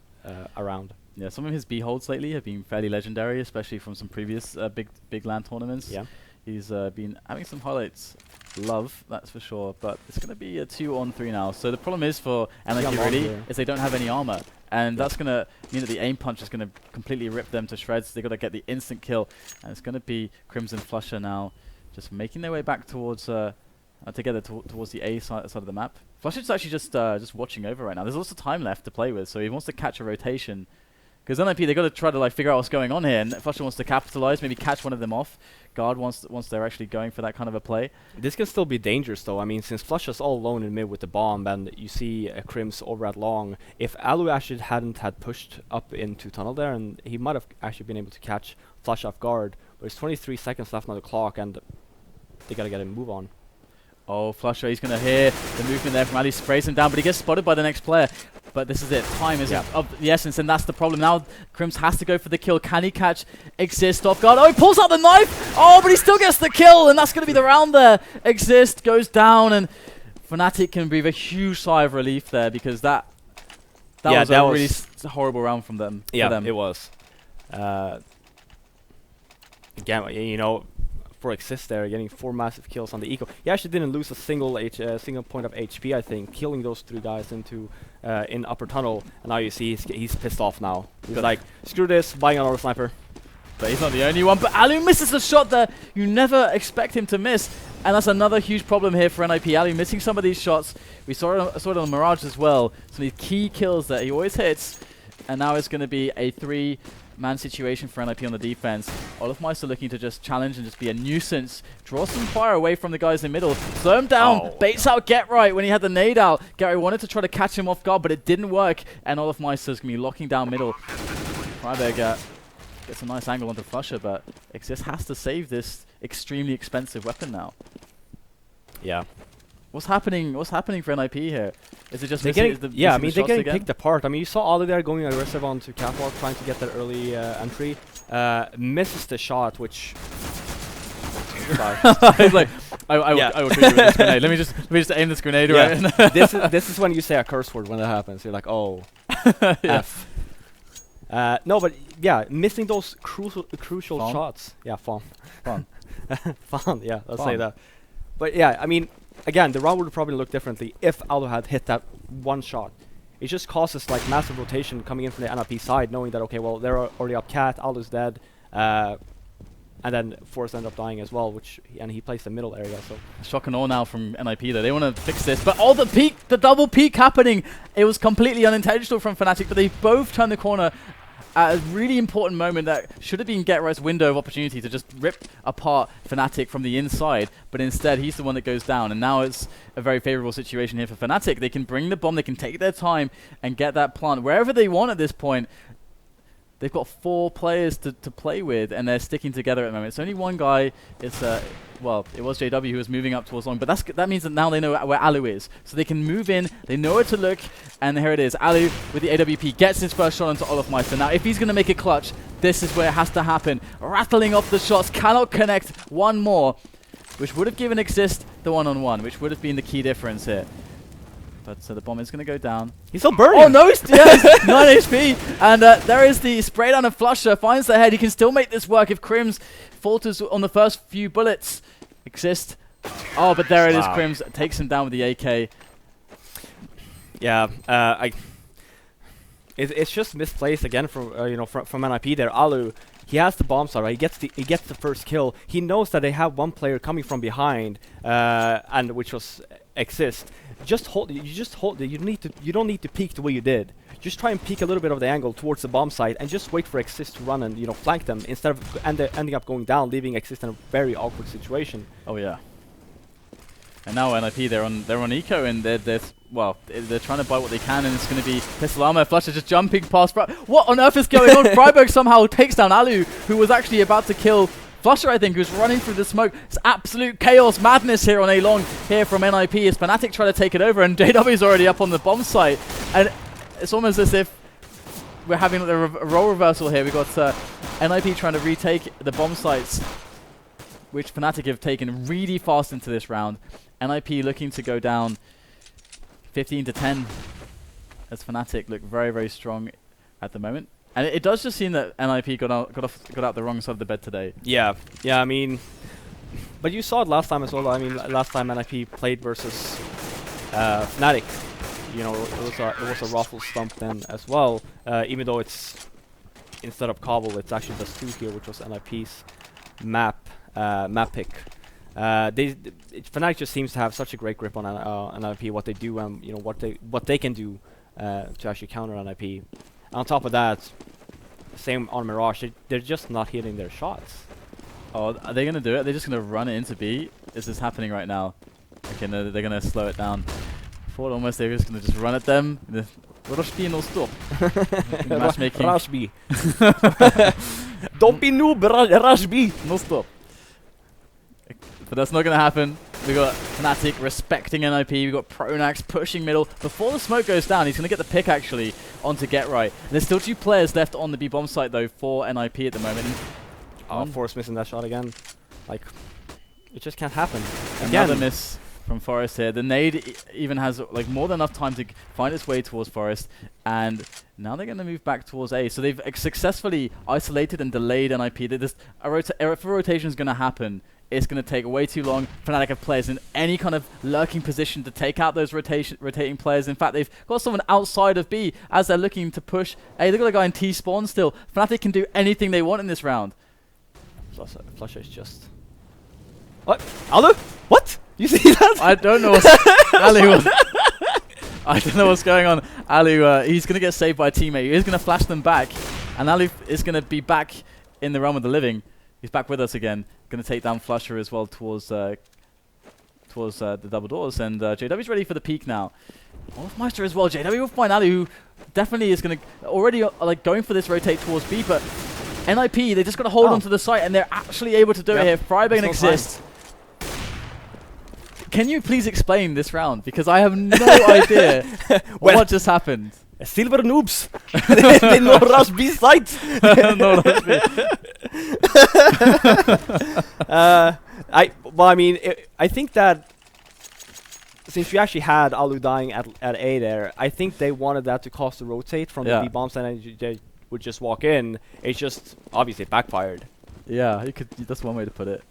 around. Yeah, some of his B holds lately have been fairly legendary, especially from some previous big LAN tournaments. Yeah. He's been having some highlights. Love, that's for sure. But it's going to be a 2-on-3 now. So the problem is for NiP really is they don't have any armor. And that's going to mean that the aim punch is going to completely rip them to shreds. They've got to get the instant kill. And it's going to be KRIMZ and flusha now just making their way back towards together towards the A side of the map. flusha's actually just watching over right now. There's lots of time left to play with, so he wants to catch a rotation. Because NiP, they've got to try to figure out what's going on here, and flusha wants to capitalize, maybe catch one of them off guard once they're actually going for that kind of a play. This can still be dangerous though. I mean, since flusha's all alone in mid with the bomb, and you see KRIMZ over at long, if allu actually hadn't pushed up into tunnel there, and he might have actually been able to catch flusha off guard, but there's 23 seconds left on the clock, and they gotta get a move on. Oh, flusha, he's going to hear the movement there from allu, sprays him down, but he gets spotted by the next player. But this is it. Time is of the essence, and that's the problem. Now, KRIMZ has to go for the kill. Can he catch Xizt off guard? Oh, he pulls out the knife! Oh, but he still gets the kill, and that's going to be the round there. Xizt goes down, and Fnatic can breathe a huge sigh of relief there, because that was a really horrible round from them. Yeah, it was. Again, you know, for Xizt there, getting 4 massive kills on the eco. He actually didn't lose a single point of HP, I think, killing those 3 guys into in upper tunnel. And now you see he's pissed off now. He's like, screw this, buying another sniper. But he's not the only one. But allu misses the shot there. You never expect him to miss. And that's another huge problem here for NiP. allu missing some of these shots. We saw it on Mirage as well. Some of these key kills that he always hits. And now it's going to be a 3-man situation for NiP on the defense. olofmeister looking to just challenge and just be a nuisance. Draw some fire away from the guys in the middle. Slow him down. Baits out Get Right when he had the nade out. Get Right wanted to try to catch him off guard, but it didn't work. And olofmeister's going to be locking down middle. Friberg gets a nice angle onto flusha, but Xizt has to save this extremely expensive weapon now. Yeah. What's happening for NiP here? Is it just they're getting picked apart. I mean, you saw Jalli there going aggressive onto catwalk, trying to get that early entry. Misses the shot, which... He's like, I will treat you with this grenade. Let me just aim this grenade right. This is when you say a curse word when that happens. You're like, oh, F. No, but yeah, missing those crucial shots. Yeah, fun. Fun, yeah, let's say that. But yeah, I mean, again, the round would probably look differently if allu had hit that one shot. It just causes like massive rotation coming in from the NiP side, knowing that, okay, well, they're already up cat, allu's dead, and then Force ended up dying as well, and he plays the middle area, so. Shock and awe now from NiP though. They want to fix this, but the double peak happening. It was completely unintentional from Fnatic, but they both turned the corner at a really important moment that should have been Get Right's window of opportunity to just rip apart Fnatic from the inside, but instead he's the one that goes down, and now it's a very favorable situation here for Fnatic. They can bring the bomb, they can take their time and get that plant wherever they want at this point. They've got 4 players to play with, and they're sticking together at the moment. It's only one guy. It's well, it was JW who was moving up towards long, but that means that now they know where allu is, so they can move in. They know where to look, and here it is. allu with the AWP gets his first shot onto olofmeister. Now, if he's going to make a clutch, this is where it has to happen. Rattling off the shots, cannot connect one more, which would have given Xizt the one-on-one, which would have been the key difference here. But the bomb is going to go down. He's still burning. Oh no, he's 9 HP. And there is the spray down of flusha. Finds the head. He can still make this work if KRIMZ falters on the first few bullets. Xizt. Oh, but there it is. KRIMZ takes him down with the AK. Yeah, it's just misplaced again from from NiP there. allu, he has the bomb side, right? He gets the first kill. He knows that they have one player coming from behind, and which was Xizt. Just hold. You just hold. You don't need to peek the way you did. Just try and peek a little bit of the angle towards the bomb site, and just wait for Xizt to run and flank them instead of ending up going down, leaving Xizt in a very awkward situation. Oh yeah. And now NiP, they're on eco, and they're trying to buy what they can, and it's going to be pistol armor. flusha just jumping past. What on earth is going on? Friberg somehow takes down allu, who was actually about to kill flusha, I think, who's running through the smoke. It's absolute chaos, madness here on A long here from NiP as Fnatic try to take it over, and JW's already up on the bomb site. And it's almost as if we're having a role reversal here. We've got NiP trying to retake the bomb sites, which Fnatic have taken really fast into this round. NiP looking to go down 15-10 as Fnatic look very, very strong at the moment. And it does just seem that NiP got out the wrong side of the bed today. Yeah, I mean, but you saw it last time as well. I mean, last time NiP played versus Fnatic, it was a raffle stump then as well. Even though it's instead of Cobble, it's actually just 2 here, which was NiP's map pick. Fnatic just seems to have such a great grip on NiP, what they do, and what they can do to actually counter NiP. On top of that, same on Mirage, they're just not hitting their shots. Oh, are they going to do it? They're just going to run it into B? Is this happening right now? Okay, no, they're going to slow it down. Thought almost they were just going to just run at them. Rush B, no stop. Matchmaking. Rush B. Don't be noob, rush B. No stop. But that's not going to happen. We got Fnatic respecting NiP. We got pronax pushing middle. Before the smoke goes down, he's going to get the pick actually onto Get Right. There's still 2 players left on the B bomb site though for NiP at the moment. Force missing that shot again. Like, it just can't happen. Another miss from Forest here. The nade even has like more than enough time to find its way towards Forest, and now they're going to move back towards A. So they've successfully isolated and delayed NiP. If a rotation is going to happen, it's going to take way too long. Fnatic have players in any kind of lurking position to take out those rotating players. In fact, they've got someone outside of B as they're looking to push A. They've got a guy in T spawn still. Fnatic can do anything they want in this round. Flusha is just... What? Allu? What? You see that? I don't know what's... allu. I don't know what's going on. Allu, he's going to get saved by a teammate. He's going to flash them back. And Allu is going to be back in the realm of the living. He's back with us again. Going to take down flusha as well towards the double doors. And JW's ready for the peak now. Olofmeister as well. JW will find Allu, who definitely is going to... already like going for this rotate towards B, but... NiP, they just got to hold on to the site, and they're actually able to do it here. Friberg and Xizt. Can you please explain this round? Because I have no idea what just happened. Silver noobs. They know rush B sites. No rush B. I think that since we actually had Allu dying at A there, I think they wanted that to cause the rotate from the B bombs, and they would just walk in. It's just obviously backfired. Yeah, that's one way to put it.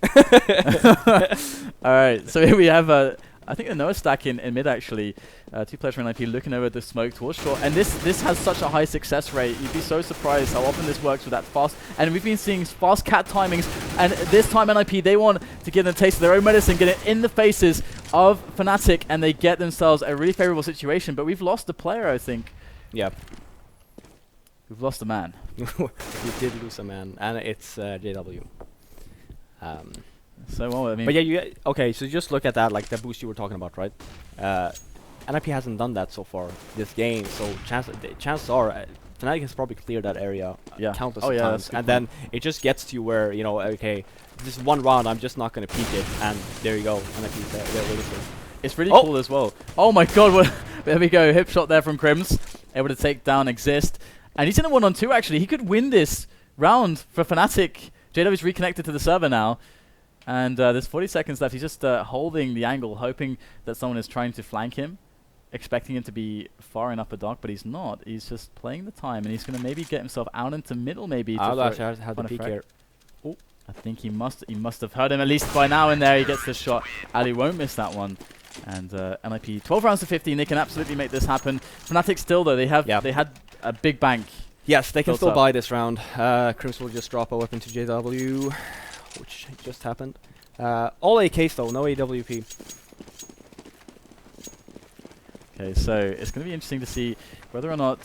All right, so here we have I think a Noah stack in mid actually. 2 players from NiP looking over the smoke towards short, and this has such a high success rate. You'd be so surprised how often this works with that fast. And we've been seeing fast cat timings, and this time NiP, they want to give them a taste of their own medicine, get it in the faces of Fnatic, and they get themselves a really favorable situation. But we've lost a player, I think. Yeah. We've lost a man. We did lose a man, and it's JW. So well, I mean, but yeah, okay. So just look at that, like the boost you were talking about, right? NiP hasn't done that so far this game, so chances are Fnatic has probably cleared that area countless times, and then it just gets to you where, you know, okay, this one round I'm just not gonna peek it, and there you go, NiP's there. It's really cool as well. Oh my god, what there we go, hip shot there from KRIMZ, able to take down Xizt. And he's in a 1-on-2 actually. He could win this round for Fnatic. JW's reconnected to the server now. And there's 40 seconds left. He's just holding the angle, hoping that someone is trying to flank him, expecting him to be far in upper dark, but he's not. He's just playing the time, and he's going to maybe get himself out into middle maybe. I'll actually have the peek here. Oh, I think he must have heard him at least by now in there. He gets the shot. Ali won't miss that one. And NiP 12 rounds to 15. They can absolutely make this happen. Fnatic still though, they had a big bank. Yes, they can still buy this round. KRIMZ will just drop a weapon to JW, which just happened. All AKs though, no AWP. Okay, so it's going to be interesting to see whether or not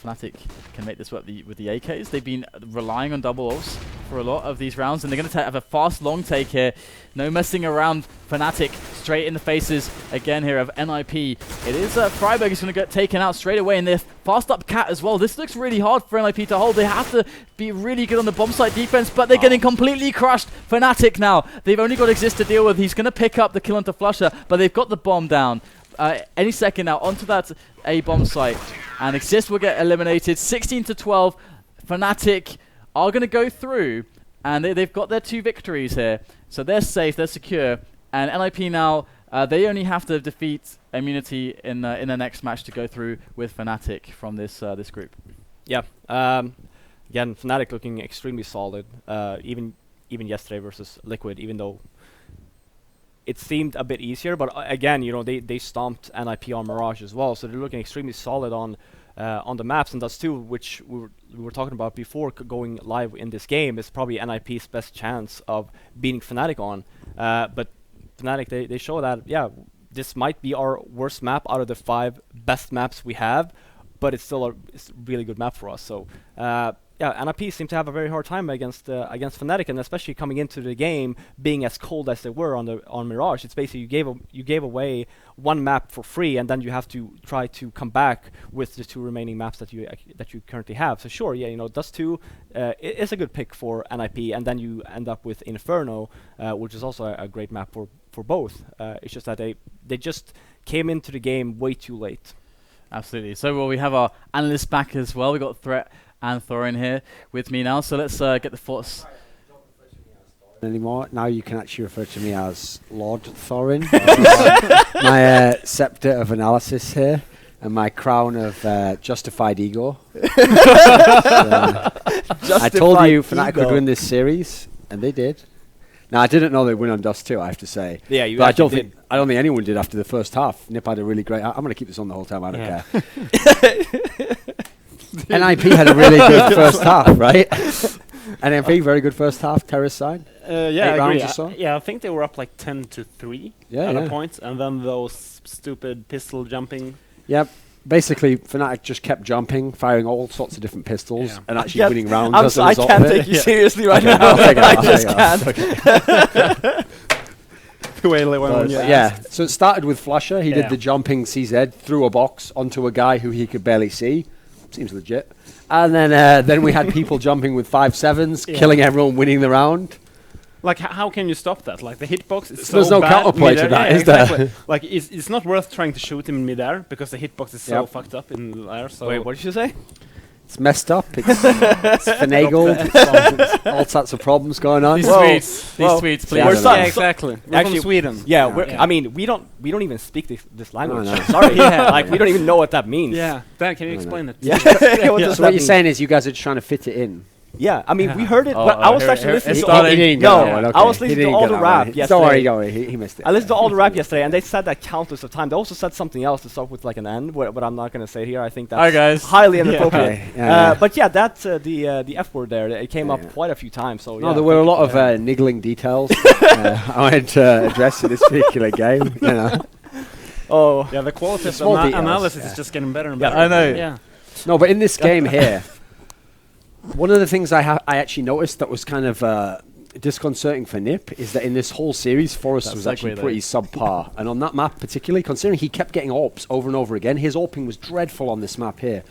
Fnatic can make this work with the AKs. They've been relying on double ults for a lot of these rounds, and they're going to have a fast long take here. No messing around. Fnatic straight in the faces again here of NiP. It is Friberg is going to get taken out straight away, and they're fast up cat as well. This looks really hard for NiP to hold. They have to be really good on the bomb site defense, but they're getting completely crushed. Fnatic now, they've only got Xizt to deal with. He's going to pick up the kill onto flusha, but they've got the bomb down. Any second now onto that A bomb site, and Xizt will get eliminated. 16 to 12. Fnatic are going to go through, and they've got their 2 victories here, so they're safe, they're secure. And NiP now, they only have to defeat Immunity in the next match to go through with Fnatic from this this group. Yeah. Again, Fnatic looking extremely solid. Even yesterday versus Liquid, even though it seemed a bit easier, but again, you know, they stomped NiP on Mirage as well, so they're looking extremely solid on the maps, and that's too, which we were talking about before going live in this game, is probably NiP's best chance of beating Fnatic on. But Fnatic, they show that, yeah, this might be our worst map out of the 5 best maps we have, but it's still a really good map for us. So yeah, NiP seem to have a very hard time against Fnatic, and especially coming into the game being as cold as they were on Mirage. It's basically you gave away 1 map for free, and then you have to try to come back with the 2 remaining maps that you currently have. So sure, yeah, you know, Dust 2 is a good pick for NiP, and then you end up with Inferno, which is also a great map for for both. It's just that they just came into the game way too late. Absolutely. So well, we have our analysts back as well. We got Threat and Thorin here with me now. So let's get the thoughts. Anymore. Now you can actually refer to me as Lord Thorin. My scepter of analysis here and my crown of justified ego. I told you Fnatic would win this series, and they did. Now I didn't know they'd win on Dust 2, I have to say. Yeah, you but I actually did. don't think anyone did after the first half. NiP had a really great. I'm going to keep this on the whole time. I don't care. NiP had a really good first half, right? NiP very good first half. Terrace side. Yeah, 8 I agree. rounds or so? Yeah, I think they were up like 10-3 at a point, and then those stupid pistol jumping. Yep. Basically, Fnatic just kept jumping, firing all sorts of different pistols, and actually winning rounds as a I result can't of it. take you seriously right Okay, now. I'll take it I off, just I'll take can't. Yeah, so it started with flusha. He Yeah. did the jumping CZ through a box onto a guy who he could barely see. Seems legit. And then we had people jumping with 5.7s, killing everyone, winning the round. Like, how can you stop that? Like, the hitbox is so There's no bad counterplay to mid-air. that, Yeah, is there? exactly. Like, it's not worth trying to shoot him in midair because the hitbox is so fucked up in the air. So Wait, what did you say? It's messed up. It's finagled. It's all sorts of problems going on. These Whoa. tweets, Whoa. please. Yeah, We're I don't done. know. exactly. We're Actually, from Sweden. Yeah, Yeah. I mean, we don't even speak this language. no. Sorry, like we don't even know what that means. Yeah. Dan, can you No, no. explain it? Yeah. What does So what that you're mean? saying is you guys are just trying to fit it in. Yeah, I mean, we Yeah. heard it. Oh, but I was here- actually here- listening it's to starting. all He didn't no, get that one, okay. I was He listening to didn't all get the that rap one. yesterday. Don't worry, he missed it. I listened to all the rap yesterday, and they said that countless of times. They also said something else to start with like an N, but I'm not going to say it here. I think that's Hi, guys. highly inappropriate. Okay, yeah. But yeah, that's the F word there. It came up Yeah. quite a few times. So No, yeah, there were a thank lot you. of niggling details I wanted to address in this particular game. You know. Oh, Yeah, the quality of Small details, analysis yeah. is just getting better and Yeah, better. I know. Yeah. No, but in this game here, one of the things I actually noticed that was kind of disconcerting for NiP is that in this whole series, Forrest That was segue actually there. pretty subpar. And on that map particularly, considering he kept getting AWPs over and over again, his AWPing was dreadful on this map here.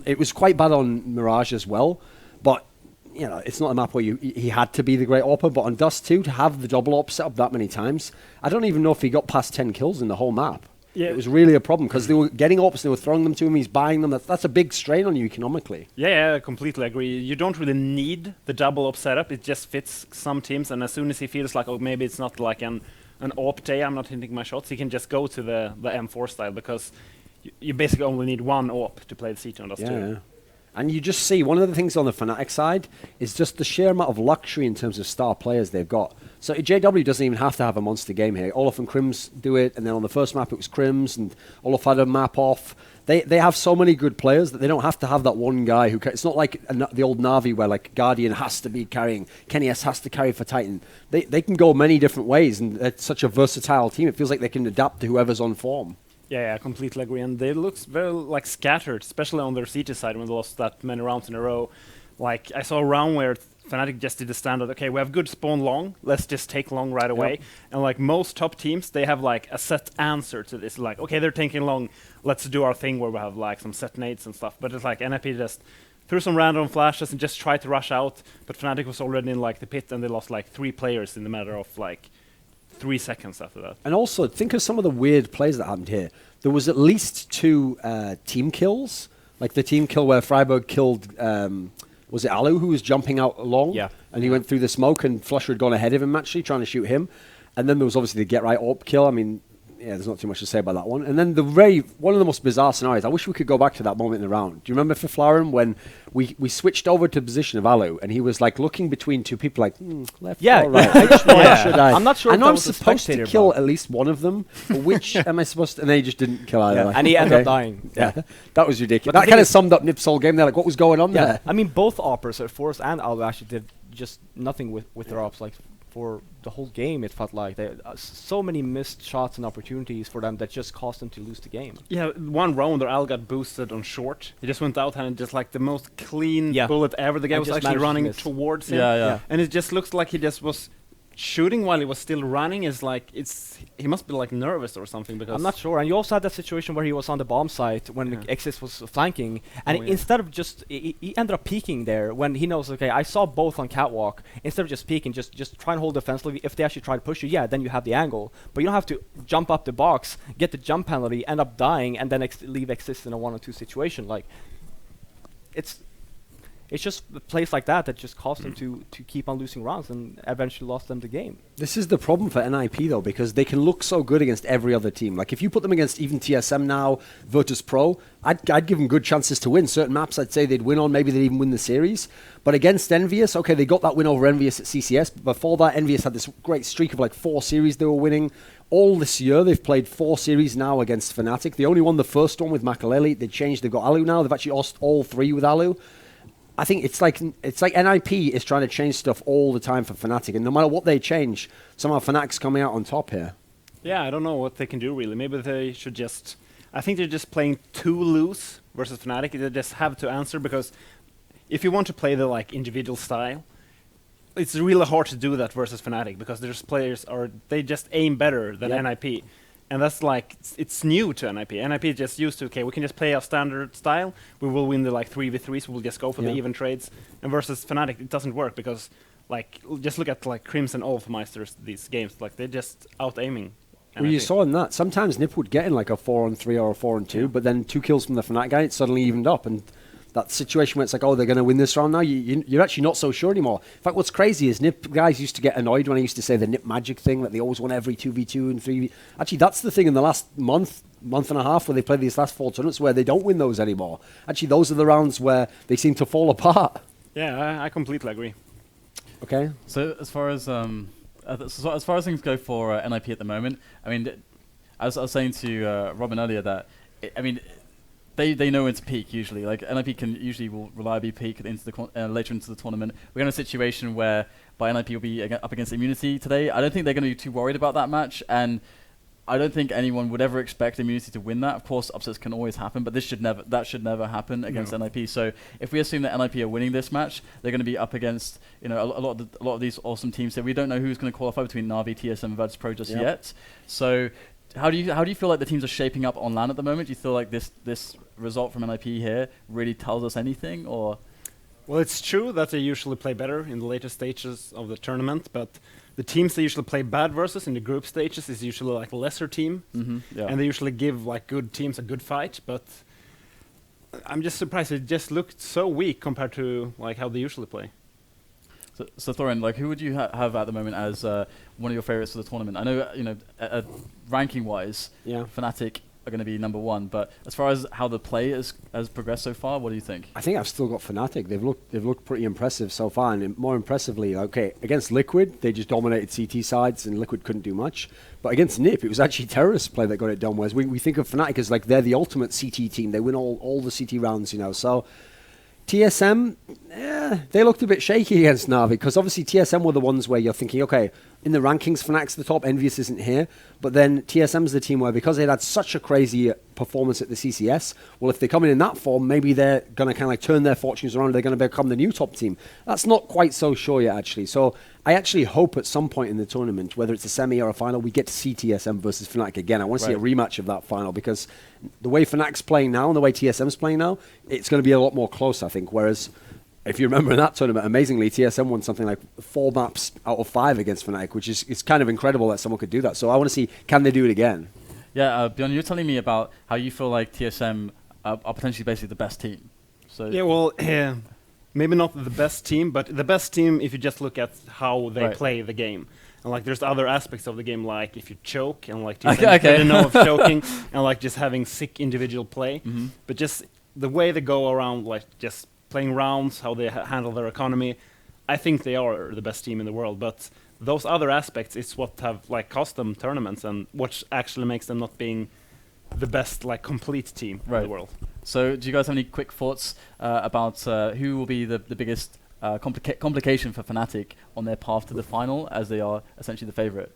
It was quite bad on Mirage as well, but you know, it's not a map where he had to be the great AWPer, but on Dust 2, to have the double AWP set up that many times, I don't even know if he got past 10 kills in the whole map. Yeah. It was really a problem because they were getting AWPs, they were throwing them to him, he's buying them. That's a big strain on you economically. Yeah, I completely agree. You don't really need the double up setup. It just fits some teams, and as soon as he feels like, oh, maybe it's not like an AWP day, I'm not hitting my shots, he can just go to the M4 style because you basically only need one AWP to play the CT on Dust 2. Yeah. And you just see, one of the things on the Fnatic side is just the sheer amount of luxury in terms of star players they've got. So JW doesn't even have to have a monster game here. Olaf and KRIMZ do it, and then on the first map it was KRIMZ, and Olof had a map off. They have so many good players that they don't have to have that one guy who... It's not like the old Na'Vi where like Guardian has to be carrying, Kenny S has to carry for Titan. They can go many different ways, and it's such a versatile team. It feels like they can adapt to whoever's on form. Yeah, I completely agree. And they look very like scattered, especially on their CT side when they lost that many rounds in a row. Like I saw a round where Fnatic just did the standard. Okay, we have good spawn long. Let's just take long right away. Yep. And like most top teams, they have like a set answer to this. Like, okay, they're taking long. Let's do our thing where we have like some set nades and stuff. But it's like NiP just threw some random flashes and just tried to rush out. But Fnatic was already in like the pit, and they lost like 3 players in the matter of like 3 seconds after that. And also, think of some of the weird plays that happened here. There was at least 2 team kills. Like the team kill where Friberg killed, was it Allu who was jumping out along? Yeah. And he went through the smoke, and flusha had gone ahead of him actually, trying to shoot him. And then there was obviously the get right AWP kill. I mean, yeah, there's not too much to say about that one. And then one of the most bizarre scenarios, I wish we could go back to that moment in the round. Do you remember for Flarum when we switched over to position of Allu, and he was like looking between 2 people like, left Yeah, or right? yeah. Which one should I? I'm not sure I if know that I'm was a supposed to spectator kill bot. at least one of them, but which am I supposed to? And then he just didn't kill either. Yeah, Like, and he ended okay. up dying. Yeah, that was ridiculous. But the That thing kind of is- summed up NiP's whole game there. Like, what was going on Yeah, there? I mean, both operas, Forrest and Allu, actually did just nothing with their ops. Like for the whole game, it felt like they so many missed shots and opportunities for them that just caused them to lose the game. Yeah, one round where Al got boosted on short. He just went out and just like the most clean Yeah. bullet ever. The guy And was just actually managed to running miss. towards him. Yeah. Yeah. And it just looks like he just was shooting while he was still running is like he must be like nervous or something because I'm not sure. And you also had that situation where he was on the bomb site when Xizt was flanking, and instead of just he ended up peeking there when he knows, okay, I saw both on catwalk. Instead of just peeking, just try and hold defensively. If they actually try to push you, yeah, then you have the angle. But you don't have to jump up the box, get the jump penalty, end up dying, and then leave Xizt in a 1-on-2 situation. Like, it's just plays like that just caused them to keep on losing rounds and eventually lost them the game. This is the problem for NiP though, because they can look so good against every other team. Like if you put them against even TSM now, Virtus Pro, I'd give them good chances to win. Certain maps I'd say they'd win on, maybe they'd even win the series. But against Envious, okay, they got that win over Envious at CCS, but before that Envious had this great streak of like 4 series they were winning. All this year, they've played 4 series now against Fnatic. They only won the first one with Makaleli. They changed, they've got allu now. They've actually lost all 3 with allu. I think it's like NiP is trying to change stuff all the time for Fnatic, and no matter what they change, somehow Fnatic's coming out on top here. Yeah, I don't know what they can do really. Maybe they should just... I think they're just playing too loose versus Fnatic. They just have to answer, because if you want to play the like individual style, it's really hard to do that versus Fnatic, because there's players they just aim better than NiP. And that's like, it's new to NiP. NiP is just used to, okay, we can just play our standard style. We will win the like 3v3s. We'll just go for the even trades. And versus Fnatic, it doesn't work, because like, just look at like KRIMZ and olofmeisters, these games. Like, they're just out-aiming. Well, you saw in that. Sometimes NiP would get in like a 4-on-3 or a 4-on-2, but then 2 kills from the Fnatic guy, it suddenly evened up. And that situation where it's like, oh, they're going to win this round now, you're actually not so sure anymore. In fact, what's crazy is NiP guys used to get annoyed when I used to say the NiP magic thing, that they always won every 2v2 and 3v. Actually, that's the thing in the last month and a half where they played these last 4 tournaments where they don't win those anymore. Actually, those are the rounds where they seem to fall apart. Yeah, I completely agree. Okay. So as far as things go for NiP at the moment, I mean, as I was saying to Robin earlier, that they know when to peak usually. Like NiP will reliably peak into the later into the tournament. We're in a situation where NiP will be up against Immunity today. I don't think they're going to be too worried about that match, and I don't think anyone would ever expect Immunity to win that. Of course, upsets can always happen, but that should never happen against NiP. So if we assume that NiP are winning this match, they're going to be up against a lot of these awesome teams. So we don't know who's going to qualify between Na'Vi, TSM, and Virtus Pro just yet. So how do you feel like the teams are shaping up on LAN at the moment? Do you feel like this result from NiP here really tells us anything, or? Well, it's true that they usually play better in the later stages of the tournament, but the teams they usually play bad versus in the group stages is usually like a lesser team, and they usually give like good teams a good fight. But I'm just surprised it just looked so weak compared to like how they usually play. So Thorin, like, who would you have at the moment as one of your favorites for the tournament? I know, ranking-wise, Fnatic are going to be number 1, but as far as how the play has progressed so far, what do you think? I think I've still got Fnatic. They've looked pretty impressive so far, and more impressively, okay, against Liquid, they just dominated CT sides, and Liquid couldn't do much. But against NiP, it was actually Terrorist play that got it done. Whereas we think of Fnatic as like they're the ultimate CT team. They win all the CT rounds, So TSM, they looked a bit shaky against Na'Vi, because obviously TSM were the ones where you're thinking, okay, in the rankings, Fnac's the top, Envious isn't here. But then TSM's the team where, because they'd had such a crazy performance at the CCS, well, if they come in that form, maybe they're going to kind of like turn their fortunes around, they're going to become the new top team. That's not quite so sure yet, actually. So I actually hope at some point in the tournament, whether it's a semi or a final, we get to see TSM versus Fnatic again. I want to see a rematch of that final, because the way Fnac's playing now and the way TSM's playing now, it's going to be a lot more close, I think. Whereas, if you remember in that tournament, amazingly, TSM won something like 4 maps out of 5 against Fnatic, which is kind of incredible that someone could do that. So I want to see, can they do it again? Yeah, Bjorn, you're telling me about how you feel like TSM are potentially basically the best team. So yeah, well, maybe not the best team, but the best team if you just look at how they play the game. And like, there's other aspects of the game, like if you choke, and like TSM know of choking, and like just having sick individual play. But just the way they go around, like just playing rounds, how they handle their economy, I think they are the best team in the world. But those other aspects is what have like cost them tournaments, and what actually makes them not being the best like complete team in the world. So do you guys have any quick thoughts about who will be the biggest complication for Fnatic on their path to the final, as they are essentially the favorite?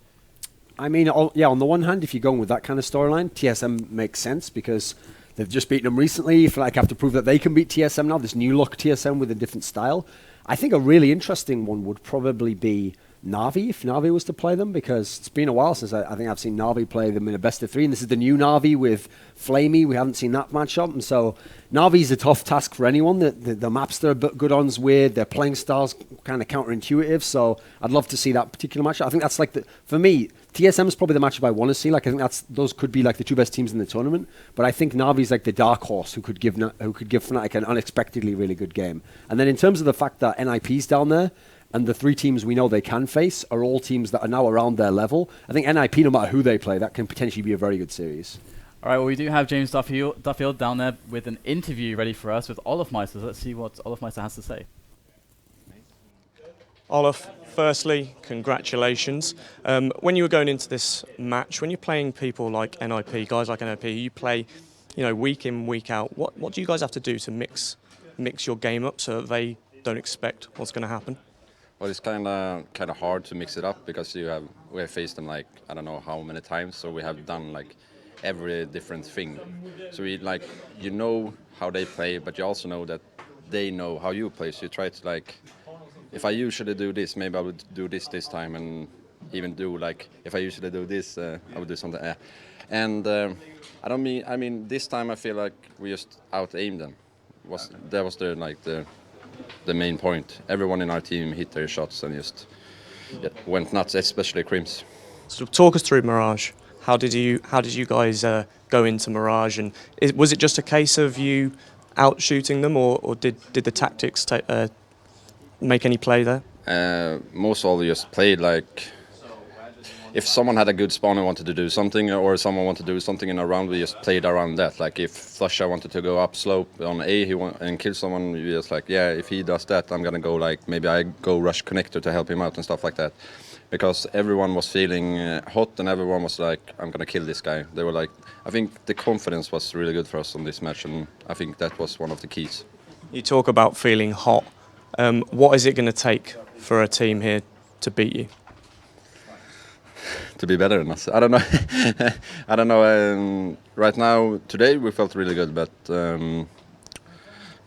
I mean, on the one hand, if you're going with that kind of storyline, TSM makes sense, because they've just beaten them recently. Fnatic have to prove that they can beat TSM now, this new look TSM with a different style. I think a really interesting one would probably be Na'Vi, if Na'Vi was to play them, because it's been a while since I think I've seen Na'Vi play them in a best of 3, and this is the new Na'Vi with Flamey. We haven't seen that matchup, and so Na'Vi's a tough task for anyone. The maps they're good on's weird, their playing style's kind of counterintuitive, so I'd love to see that particular matchup. I think that's like, for me, TSM is probably the matchup I want to see. Like, I think those could be like the 2 best teams in the tournament, but I think Na'Vi's like the dark horse who could give Fnatic an unexpectedly really good game. And then in terms of the fact that NiP's down there, and the 3 teams we know they can face are all teams that are now around their level. I think NiP, no matter who they play, that can potentially be a very good series. All right, well, we do have James Duffield down there with an interview ready for us with olofmeister. Let's see what olofmeister has to say. Olof, firstly, congratulations. When you were going into this match, when you're playing people like NiP, guys like NiP, you play, week in, week out. What do you guys have to do to mix your game up so that they don't expect what's going to happen? Well, it's kind of hard to mix it up because we have faced them like I don't know how many times, so we have done like every different thing. So we how they play, but you also know that they know how you play. So you try to like, if I usually do this, maybe I would do this time, and even do like if I usually do this, I would do something. And I mean this time I feel like we just out-aimed them. That was the main point. Everyone in our team hit their shots and just went nuts, especially KRIMZ. So talk us through Mirage. How did you guys go into Mirage, and was it just a case of you out shooting them, or did the tactics make any play there? Most of all just played like if someone had a good spawn and wanted to do something, or someone wanted to do something in a round, we just played around that. Like if flusha wanted to go up slope on A and kill someone, we just like, yeah, if he does that, I'm gonna go like, maybe I go rush connector to help him out and stuff like that. Because everyone was feeling hot and everyone was like, I'm gonna kill this guy. They were like, I think the confidence was really good for us on this match, and I think that was one of the keys. You talk about feeling hot. What is it gonna take for a team here to beat you? To be better than us. I don't know. I don't know. Right now, today we felt really good, but it's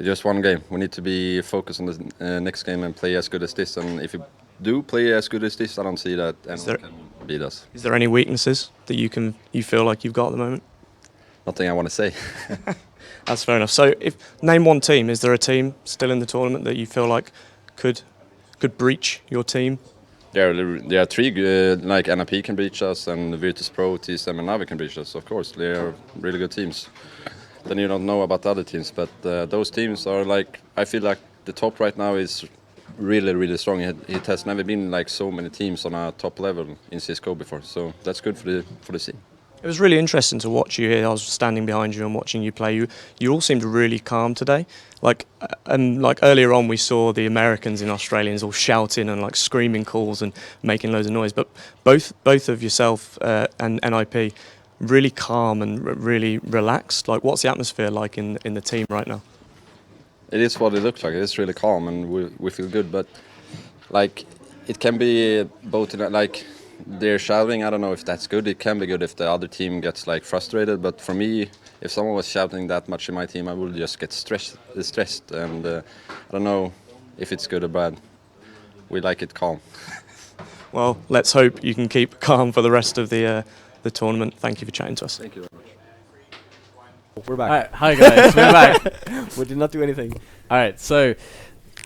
just one game. We need to be focused on the next game and play as good as this. And if you do play as good as this, I don't see that anyone can beat us. Is there any weaknesses that you feel like you've got at the moment? Nothing I want to say. That's fair enough. So, name one team. Is there a team still in the tournament that you feel like could breach your team? There are 3 like NiP can breach us, and Virtus Pro, TSM, and Na'Vi can breach us. Of course, they are really good teams. Then you don't know about the other teams, but those teams are like, I feel like the top right now is really, really strong. It has never been like so many teams on a top level in CS:GO before, so that's good for the scene. It was really interesting to watch you here. I was standing behind you and watching you play. You all seemed really calm today. Like earlier on, we saw the Americans and Australians all shouting and like screaming calls and making loads of noise. But both of yourself and NiP really calm and really relaxed. Like, what's the atmosphere like in the team right now? It is what it looks like. It's really calm and we feel good. But like, it can be both like. They're shouting. I don't know if that's good. It can be good if the other team gets like frustrated. But for me, if someone was shouting that much in my team, I would just get stressed. And I don't know if it's good or bad. We like it calm. Well, let's hope you can keep calm for the rest of the tournament. Thank you for chatting to us. Thank you very much. We're back. Hi guys, we're back. We did not do anything. All right, so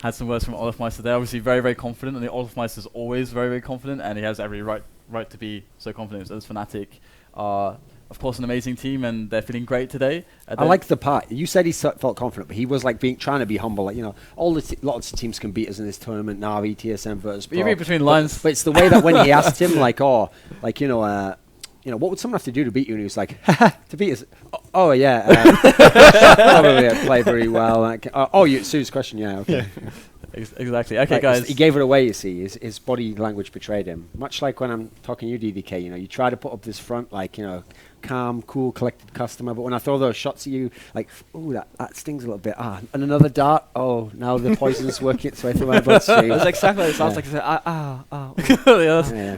had some words from olofmeister there. Obviously very, very confident, and the olofmeister is always very, very confident, and he has every right to be so confident. As Fnatic are, of course, an amazing team, and they're feeling great today. I like the part. You said he felt confident, but he was like trying to be humble. Like, lots of teams can beat us in this tournament. Na'Vi, TSM, Virtus Pro. You read between lines. But it's the way that when he asked him, what would someone have to do to beat you? And he was like, to beat us. Oh yeah, probably play very well. Sue's question, yeah, okay. Yeah. Exactly. Okay, guys. He gave it away, you see. His body language betrayed him. Much like when I'm talking to you, DDK, you try to put up this front, calm, cool, collected customer. But when I throw those shots at you, ooh, that stings a little bit. And another dart. Oh, now the poison's working its way through my bloodstream. That's exactly what it sounds like.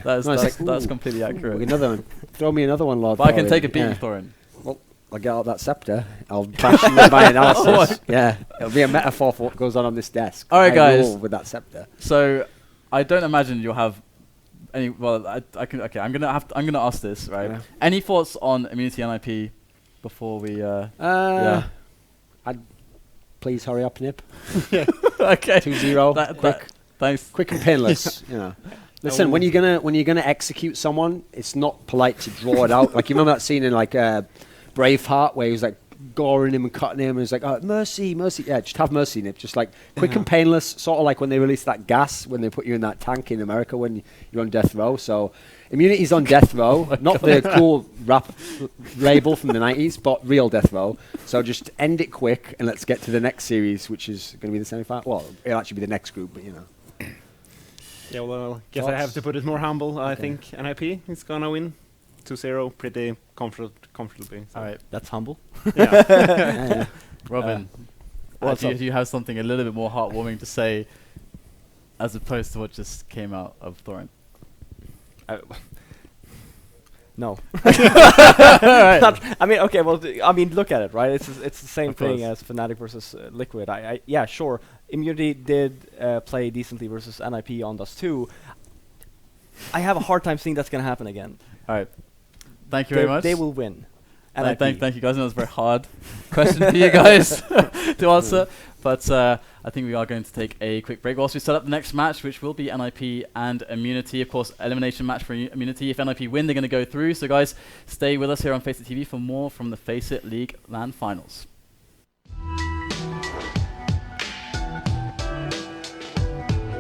That's completely accurate. Another one. Throw me another one, Lord. But I can take a beat, Thorin. Well, I'll get out that scepter. I'll bash you with my analysis. Yeah, it'll be a metaphor for what goes on this desk. All right, guys. With that scepter. So, I don't imagine you'll have well, I can. Okay, I'm gonna ask this, right? Yeah. Any thoughts on Immunity NiP before we? I'd please hurry up, NiP. Okay. 2-0. Thanks. Quick and painless. You know. Listen, when you're gonna execute someone, it's not polite to draw it out. Like you remember that scene in like Braveheart where he was like goring him and cutting him, and he's like, "Oh, mercy, mercy." Yeah, just have mercy, NiP. Just like quick and painless, sort of like when they released that gas when they put you in that tank in America when you're on death row. So Immunity's on death row, not the cool rap label from the 90s, but real death row. So just end it quick and let's get to the next series, which is going to be the semi-final. Well, it'll actually be the next group, but you know. Yeah, well, guess I have to put it more humble. I think NiP is gonna win 2-0 pretty comfortably. So. All right. That's humble. Yeah. Robin, do you have something a little bit more heartwarming to say as opposed to what just came out of Thorin? No. I mean, okay. Well, I mean, look at it, right? It's the same Of course. thing as Fnatic versus Liquid. Yeah, sure. Immunity did play decently versus NiP on Dust 2. I have a hard time seeing that's gonna happen again. All right. Thank you very much. They will win. Thank you guys. I know it's a very hard question for you guys to answer, but I think we are going to take a quick break whilst we set up the next match, which will be NiP and Immunity. Of course, elimination match for Immunity. If NiP win, they're going to go through. So guys, stay with us here on FACEIT TV for more from the FACEIT League LAN Finals.